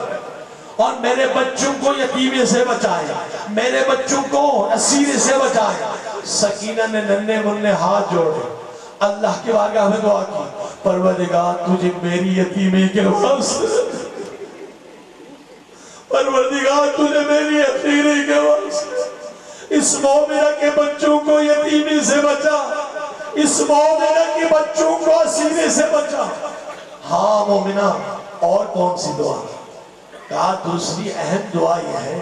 اور میرے بچوں کو یتیمی سے بچائے، میرے بچوں کو اسیر سے بچائے۔ سکینہ نے ننھے منھے ہاتھ جوڑے، اللہ کی بارگاہ میں دعا کی، پروردگار تجھے میری یتیمی کے واسطے، پروردگار تجھے میری یتیمی کے واسطے اس مومنہ کے بچوں کو یتیمی سے بچا، اس مومنہ کے بچوں کو اسیرے سے بچا۔ ہاں مومنہ، اور کون سی دعا؟ کہا دوسری اہم دعا یہ ہے،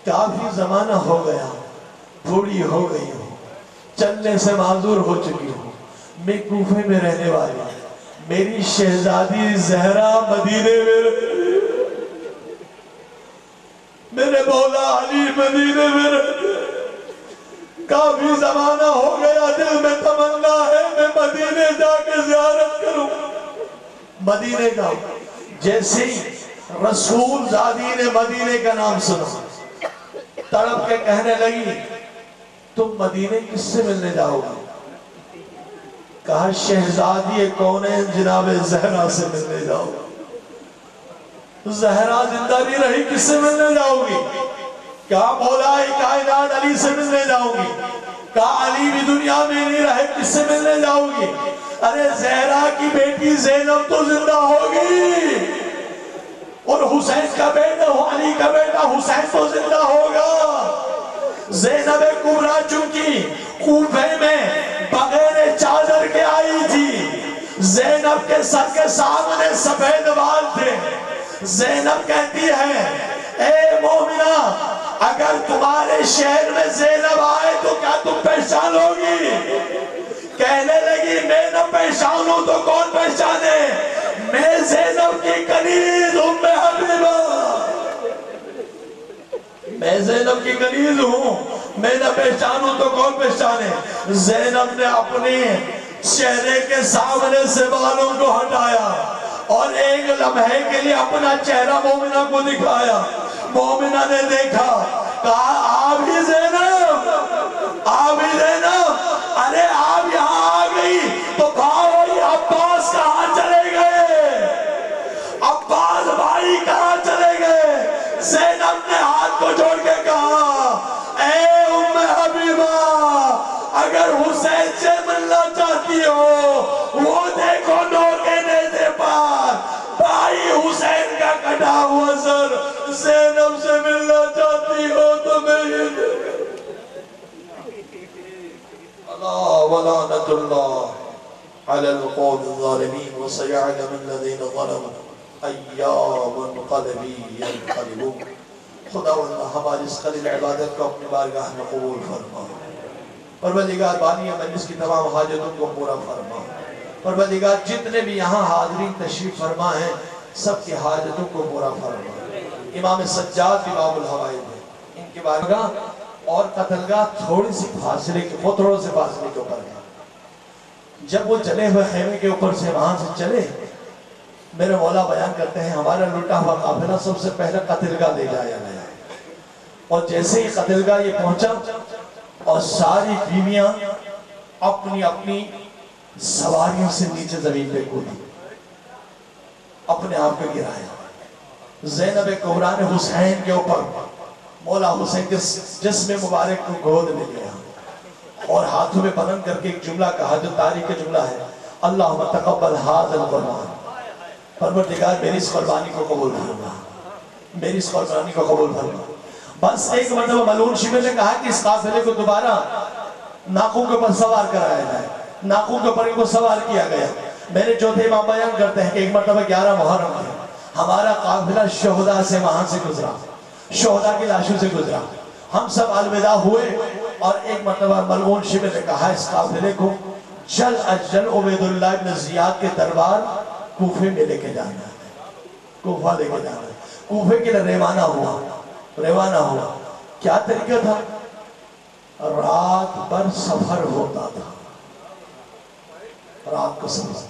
کافی زمانہ ہو گیا، بوڑھی ہو گئی ہوں، چلنے سے معذور ہو چکی ہوں، میں کوفے میں رہنے والی ہوں، میری شہزادی زہرا مدینے میں رہتی ہے، میرے مولا علی مدینے میں رہتے ہیں، کافی زمانہ ہو گیا، دل میں تمنا ہے میں مدینے جا کے زیارت کروں۔ مدینے کا جیسے ہی رسول زادی نے مدینے کا نام سنا، تڑپ کے کہنے لگی تم مدینے کس سے ملنے جاؤ گی؟ کہا شہزادی کونین جناب زہرا سے ملنے جاؤ گی۔ زہرا زندہ نہیں رہی، کس سے ملنے جاؤ گی؟ کہا مولا کائنات علی سے ملنے جاؤ گی۔ کہا علی بھی دنیا میں نہیں رہے، کس سے ملنے جاؤ گی؟ ارے زہرا کی بیٹی زینب تو زندہ ہوگی، اور حسین کا بیٹا علی کا بیٹا حسین تو زندہ ہوگا۔ زینب کبریٰ چونکہ کوفے میں بغیر چادر کے آئی تھی، زینب کے سر کے سامنے سفید بال تھے۔ زینب کہتی ہے اے مومنہ، اگر تمہارے شہر میں زینب آئے تو کیا تم پہچانو گی؟ کہنے لگی میں نہ پہچانوں تو کون پہچانے، میں زینب کی کنیز ام حبیبہ، میں زینب کی کنیز ہوں، میں نہ پہچانوں تو کون پہچانے۔ زینب نے اپنے چہرے کے سامنے سے بالوں کو ہٹایا اور ایک لمحے کے لیے اپنا چہرہ مومنہ کو دکھایا۔ مومنہ نے دیکھا، کہا آپ ہی زینب، آپ ہی زینب، ارے آپ یہاں آ گئی تو بھائی عباس کہاں چلے گئے؟ عباس بھائی کہاں چلے گئے؟ زینب نے ہاتھ کو جوڑ کے کہا اے ام حبیبہ، اگر حسین سے ملنا چاہتی ہو وہ دیکھو نوکے نیزے پر، بھائی حسین کا کٹا ہوا سر، زینب سے ملنا چاہتی ہو تو میں یہ دیکھو۔ اللہ ولعنت اللہ علی القوم الظالمین وسيعلم الذین ظلموا ایام منقلبی ینقلبون۔ خداوند ہماری اس قلیل عبادت کو اپنی بارگاہ میں قبول فرما، پروردگار بانی مجلس کی تمام حاجتوں کو پورا فرما، پروردگار جتنے بھی یہاں حاضرین تشریف فرما ہیں سب کی حاجتوں کو پورا فرما۔ امام سجاد امام الحوائد ہیں، ان کی بارگاہ اور قتلگاہ تھوڑی سی فاصلے کے خطروں سے فاصلے کے اوپر ہے۔ جب وہ چلے ہوئے خیمے کے اوپر سے وہاں سے چلے، میرے مولا بیان کرتے ہیں ہمارا لٹا ہوا قافلہ سب سے پہلے قتلگاہ لے جایا گیا، اور جیسے ہی قتلگاہ یہ پہنچا اور ساری بیویاں اپنی اپنی سواریوں سے نیچے زمین پہ کودی، اپنے آپ کو گرایا۔ زینب کبریٰ نے حسین کے اوپر مولا حسین کے جسم مبارک کو گود میں لیا اور ہاتھوں میں بلند کر کے ایک جملہ کہا جو تاریخ جملہ ہے، اللہم تقبل ھذا القربان، پروردگار میری اس قربانی کو قبول فرما، میری اس قربانی کو قبول فرما۔ بس ایک مرتبہ ملعون شبیر نے کہا کہ اس قافلے کو دوبارہ ناقوں کے اوپر سوار کرایا جائے، ناقوں کے اوپر ان کو سوار کیا گیا۔ میرے چوتھے امام بیان کرتے ہیں کہ ایک مرتبہ 11 محرم ہے، ہمارا قافلہ شہداء سے وہاں سے گزرا، شہداء کی لاشوں سے گزرا، ہم سب الوداع ہوئے، اور ایک مرتبہ ملعون شبیر نے کہا اس قافلے کو جل از جل عبید اللہ ابن زیاد کے دربار کوفے میں لے کے جانا ہے، کوفہ لے کے جانا ہے۔ کوفے کے لیے روانہ ہوا، روانہ ہوا۔ کیا طریقہ تھا؟ رات بھر سفر ہوتا تھا، رات کو سفر،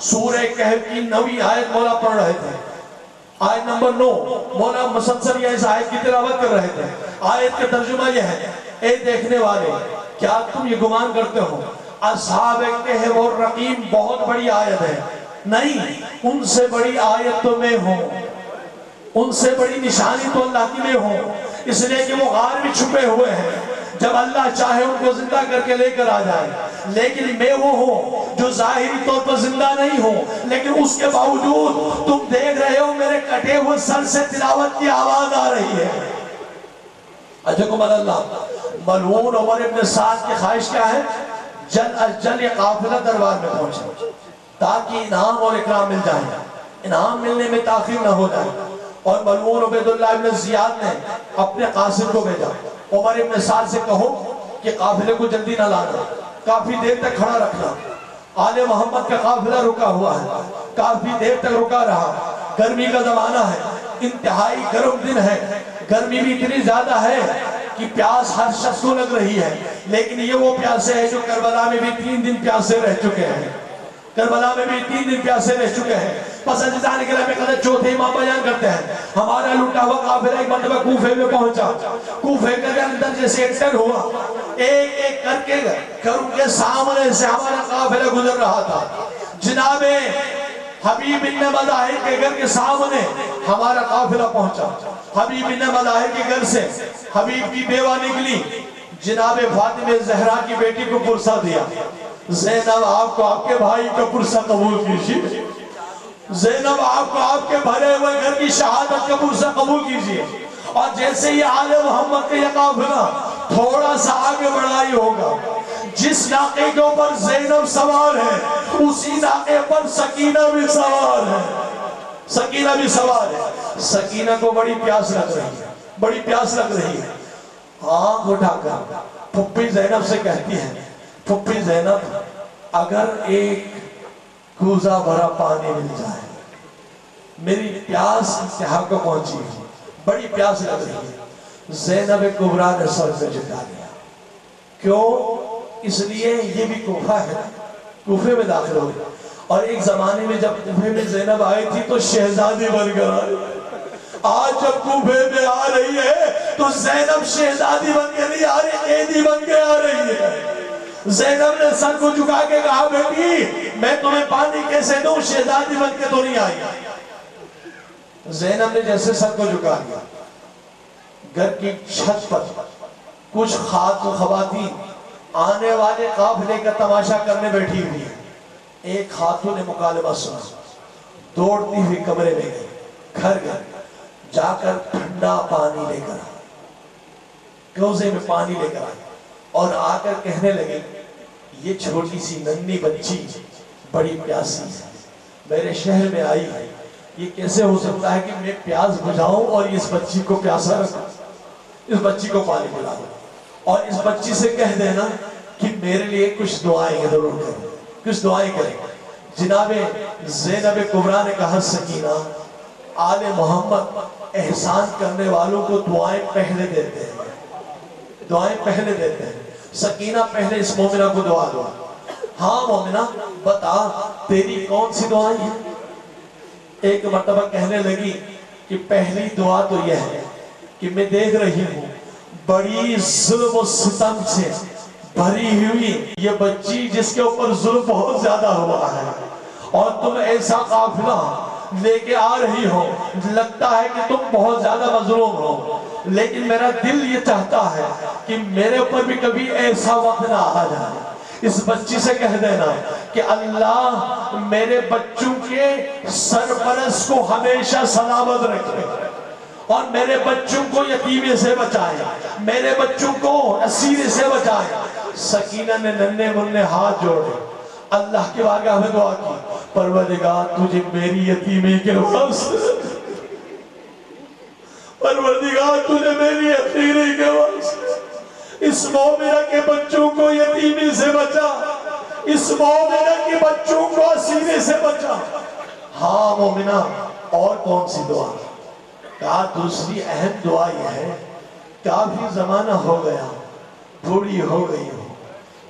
سورہ کہف کی 9ویں آیت مولا پڑھ رہے تھے، آیت نمبر 9 مولا مسلسل یہ اس آیت کی تلاوت کر رہے تھے۔ آیت کا ترجمہ یہ ہے، اے دیکھنے والے کیا تم یہ گمان کرتے ہو اصحاب کہف اور رقیم بہت بڑی آیت ہے؟ نہیں، ان سے بڑی آیت تو میں ہوں، ان سے بڑی نشانی تو اللہ کی میں ہوں، اس لیے کہ وہ غار میں چھپے ہوئے ہیں، جب اللہ چاہے ان کو زندہ کر کے لے کر آ جائے۔ لیکن میں وہ ہوں جو ظاہری طور پر زندہ نہیں ہوں، لیکن اس کے باوجود تم دیکھ رہے ہو میرے کٹے ہوئے سر سے تلاوت کی آواز آ رہی ہے۔ اجاکم اللہ۔ ملعون عمر ابن سعد کی خواہش کیا ہے؟ جلد از جلد یہ قافلہ دربار میں پہنچے تاکہ انعام اور اکرام مل جائے، انعام ملنے میں تاخیر نہ ہو جائے۔ اور ملعون عبیداللہ ابن زیاد نے اپنے قاصد کو بھیجا، عمر ابن سعد سے کہو کہ قافلے کو جلدی نہ لانا، کافی دیر تک کھڑا رکھنا۔ آل محمد کا قافلہ رکا ہوا ہے، کافی دیر تک رکا رہا۔ گرمی کا زمانہ ہے، انتہائی گرم دن ہے، گرمی بھی اتنی زیادہ ہے کہ پیاس ہر شخص کو لگ رہی ہے، لیکن یہ وہ پیاسے ہیں جو کربلا میں بھی 3 دن پیاسے رہ چکے ہیں، کربلا میں بھی 3 دن پیاسے رہ چکے ہیں۔ پس عزیزان کرام قدر چوتھے امام بیان کرتے ہیں، ہمارا لٹا ہوا قافلہ ایک مرتبہ کوفے میں پہنچا۔ کوفے کے اندر جیسے ایکٹر ہوا، ایک ایک کر کے گھروں کے سامنے سے ہمارا قافلہ گزر رہا تھا۔ جناب حبیب بن مظاہر کے گھر کے سامنے ہمارا قافلہ پہنچا۔ حبیب بن مظاہر کے گھر سے حبیب کی بیوہ نکلی، جناب فاطمہ زہرا کی بیٹی کو پرسہ دیا، زینب آپ کو آپ کے بھائی کا پرسہ قبول کیجئے، زینب آپ کو آپ کے بھرے ہوئے گھر کی شہادت کا پرسہ قبول کیجئے۔ اور جیسے ہی آل محمد کا یہ قافلہ تھوڑا سا آگے بڑھائی ہوگا، جس ناقے کے اوپر زینب سوار ہے اسی ناقے پر سکینہ بھی سوار ہے، سکینہ بھی سوار ہے۔ سکینہ کو بڑی پیاس لگ رہی ہے، بڑی پیاس لگ رہی ہے، آنکھ اٹھا کر پھپھی زینب سے کہتی ہے، پھپھی زینب اگر ایک کوزہ بھرا پانی مل جائے، میری پیاس انتہا کو پہنچی ہے، بڑی پیاس لگ رہی ہے۔ زینب کبریٰ نے سر پہ جھکا دیا، کیوں؟ اس لیے یہ بھی کوفہ ہے، کوفے میں داخل ہوئی، اور ایک زمانے میں جب کوفے میں زینب آئی تھی تو شہزادی بن کر آئی، آج جب کوفے میں آ رہی ہے تو زینب شہزادی بن کے نہیں آ رہی، قیدی بن کے آ رہی ہے۔ زینب نے سر کو جھکا کے کہا، بیٹی میں تمہیں پانی کیسے دوں، شہزادی بن کے تو نہیں آئی۔ زینب نے جیسے سر کو جھکا دیا، گھر کی چھت پر کچھ خواتین آنے والے قافلے کا تماشا کرنے بیٹھی ہوئی ہے۔ ایک خاتون نے مکالمہ سنا، دوڑتی ہوئی کمرے میں گئی، گھر گئی، جا کر ٹھنڈا پانی لے کر آئی، کوزے میں پانی لے کر آئی، اور آ کر کہنے لگی، یہ چھوٹی سی ننھی بچی بڑی پیاسی ہے، میرے شہر میں آئی ہے، یہ کیسے ہو سکتا ہے کہ میں پیاس بجھاؤں اور اس بچی کو پیاسا رکھوں، اس بچی کو پانی پلا دوں، اور اس بچی سے کہہ دینا کہ میرے لیے کچھ دعائیں ضرور کریں، کچھ دعائیں کریں۔ جناب زینب کبریٰ نے کہا، سکینہ آل محمد احسان کرنے والوں کو دعائیں پہلے دیتے ہیں، دعائیں پہلے دیتے ہیں۔ سکینہ پہلے اس مومنہ کو دعا دعا۔ ہاں مومنہ بتا تیری کون سی دعائیں ہیں؟ ایک مرتبہ کہنے لگی کہ پہلی دعا تو یہ ہے کہ میں دیکھ رہی ہوں بڑی ظلم و ستم سے بھری ہوئی یہ بچی جس کے اوپر ظلم بہت زیادہ ہوا ہے، اور تم ایسا قافلہ لے کے آ رہی ہو، لگتا ہے کہ تم بہت زیادہ مظلوم ہو، لیکن میرا دل یہ چاہتا ہے کہ میرے اوپر بھی کبھی ایسا وقت نہ آ جائے۔ اس بچی سے کہہ دینا کہ اللہ میرے بچوں کے سرپرست کو ہمیشہ سلامت رکھے، اور میرے بچوں کو یتیمی سے بچائے، میرے بچوں کو اسیر سے بچائے۔ سکینہ نے ننھے منھے ہاتھ جوڑے، اللہ کے بارگاہ میں دعا کی، پروردگار تجھے میری یتیمی کے واسطے، پروردگار تجھے میری یتیمی کے واسطے اس مومنہ کے بچوں کو یتیمی سے بچا، اس مومنہ کے بچوں کو اسیرے سے بچا۔ ہاں مومنہ اور کون سی دعا؟ کہا دوسری اہم دعا یہ ہے، کافی زمانہ ہو گیا، بوڑھی ہو گئی ہوں،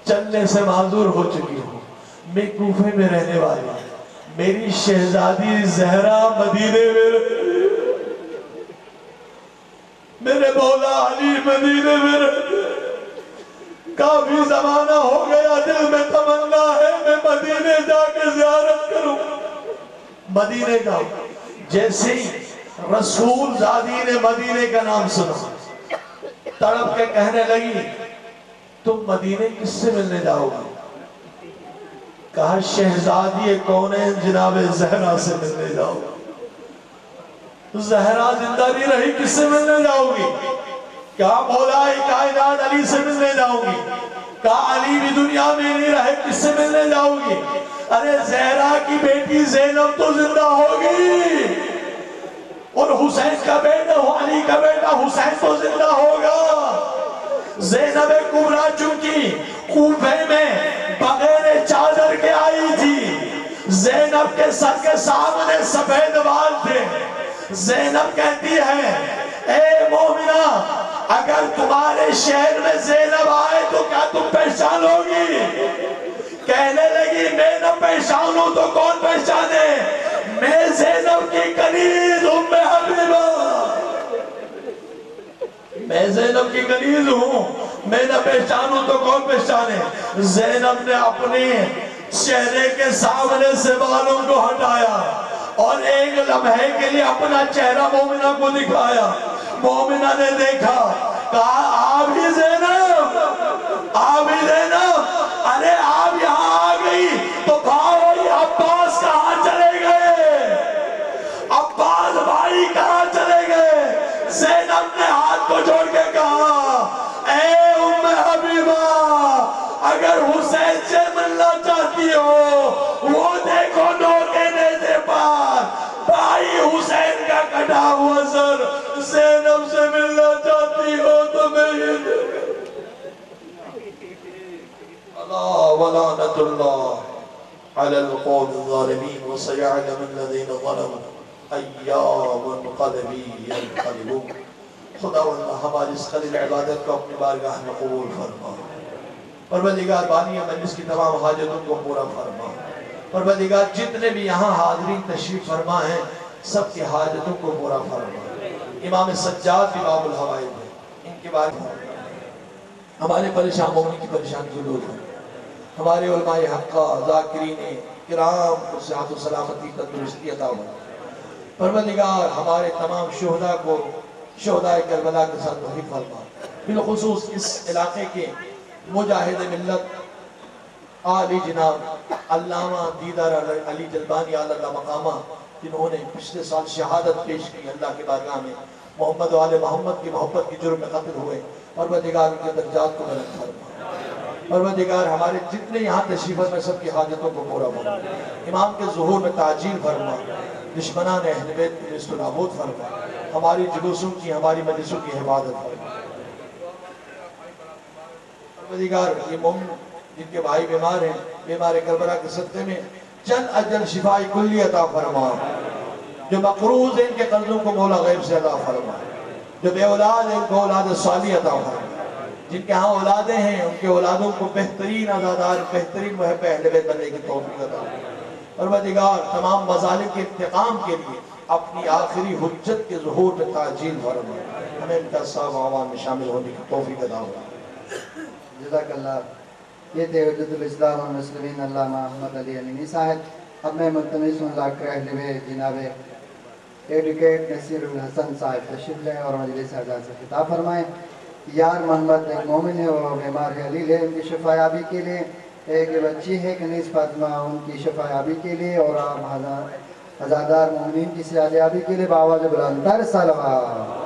چلنے سے معذور ہو چکی ہوں، میں کوفے میں رہنے والی ہوں، میری شہزادی زہرا مدینے میں رہتی ہے، میرے مولا علی مدینے میں رہتے ہیں۔ کافی زمانہ ہو گیا، دل میں تمنا ہے میں مدینے جا کے زیارت کروں۔ مدینے کا جیسے ہی رسول زادی نے مدینے کا نام سنا، تڑپ کے کہنے لگی تم مدینے کس سے ملنے جاؤ گا؟ کہا شہزادی کونین جناب زہرا سے ملنے جاؤ گا۔ زہرا زندہ نہیں رہی، کس سے ملنے جاؤ گی؟ کہا مولا کائنات علی سے ملنے جاؤں گی۔ کہا علی بھی دنیا میں نہیں رہے، کس سے ملنے جاؤ گی؟ ارے زہرا کی بیٹی زینب تو زندہ ہوگی، اور حسین کا بیٹا علی کا بیٹا حسین تو زندہ ہوگا۔ زینب کبریٰ چونکہ کوفے میں بغیر چادر کے آئی تھی، زینب کے سر کے سامنے سفید بال تھے۔ زینب کہتی ہے اے مومنہ اگر تمہارے شہر میں زینب آئے تو کیا تم پہچانو گی؟ کہنے لگی میں نہ پہچانوں تو کون پہچانے، میں زینب کی کنیز ام حبیبہ، میں زینب کی کنیز ہوں، میں نہ پہچانوں تو کون پہچانے۔ زینب نے اپنے چہرے کے سامنے سے بالوں کو ہٹایا اور ایک لمحے کے لیے اپنا چہرہ مومنہ کو دکھایا۔ مومنہ نے دیکھا، کہا آپ ہی زینب، آپ ہی زینب، ارے آپ یہاں آ گئی تو بھائی عباس کہاں چلے گئے؟ عباس بھائی کہاں چلے گئے؟ زینب نے ہاتھ کو جوڑ کے کہا اے ام حبیبہ اگر حسین سے ملنا چاہتی ہو وہ دیکھو نوکے نیزے پر بھائی حسین کا کٹا ہوا سر، زینب سے ملنا چاہتی ہو تو میں یہ دیکھو۔ اللہ ولعنت اللہ علی القوم الظالمین وسيعلم الذين ظلموا ایام منقلبی ينقلبون۔ خداوند ہماری اس خلیل عبادت کو اپنی بارگاہ میں قبول فرما، پروردگار بانی مجلس کی تمام حاجتوں کو پورا فرما، پروردگار جتنے بھی یہاں حاضرین تشریف فرما ہیں سب کی حاجتوں کو پورا فرما۔ امام سجاد بھی باب الحوائج ہے، ان کے بارے میں ہمارے پریشان مومن کی پریشانی دور ہے، ہمارے علماء حقہ ذاکرین کرام کو صحت و سلامتی تندرستی عطا ہو۔ پروردگار ہمارے تمام شہداء کو شہداء کربلا کے ساتھ توفیق فرما، بالخصوص اس علاقے کے مجاہد ملت عالی جناب علامہ دیدار علی جلبانی علی اللہ مقامہ، جنہوں نے پچھلے سال شہادت پیش کی اللہ کے بارگاہ میں، محمد و آل محمد کی محبت کی جرم میں قتل ہوئے، پروردگار ان کے درجات کو بلند فرما۔ پروردگار ہمارے جتنے یہاں تشریف میں سب کی حاجتوں کو پورا فرما، امام کے ظہور میں تعجیل فرما، دشمنان اہل بیت کی نست و نابود فرما، ہماری جلوسوں کی ہماری مجلسوں کی حفاظت فرما۔ پروردگار یہ مومن جن کے بھائی بیمار ہیں، بیمار کربلا کے صدقے میں جلد اجل شفاء کلی عطا فرما، جو مقروض ہیں ان کے قرضوں کو مولا غیب سے عطا فرما، جو بے اولاد ہیں ان کو اولاد صالح عطا فرما، جن کے ہاں اولادیں ہیں ان کے اولادوں کو بہترین عزادار بہترین محب اہل بیت بننے کی توفیق عطا فرما۔ پروردگار تمام مظالم کے انتقام کے لیے اپنی آخری حجت کے ظہور میں تعجیل فرما، ہمیں ان کا صاحب عوام میں شامل ہونے کی توفیق عطا فرما۔ جزاک اللہ۔ یہ تھے حجت الاسلام والمسلمین علامہ احمد علی امینی صاحب۔ اب میں ملتمس ہوں ذاکر اہل بیت جناب ایڈوکیٹ نصیر الحسن صاحب تشریف لیں اور مجلس اعزاز سے خطاب فرمائیں۔ یار محمد ایک مومن ہے، وہ بیمار ہے، علیل ہے، ان کی شفا یابی کے لیے، ایک بچی ہے کنیز فاطمہ، ان کی شفا یابی کے لیے اور عزادار مومنین کی سعادت یابی کے لیے بآواز بلند تر صلوات۔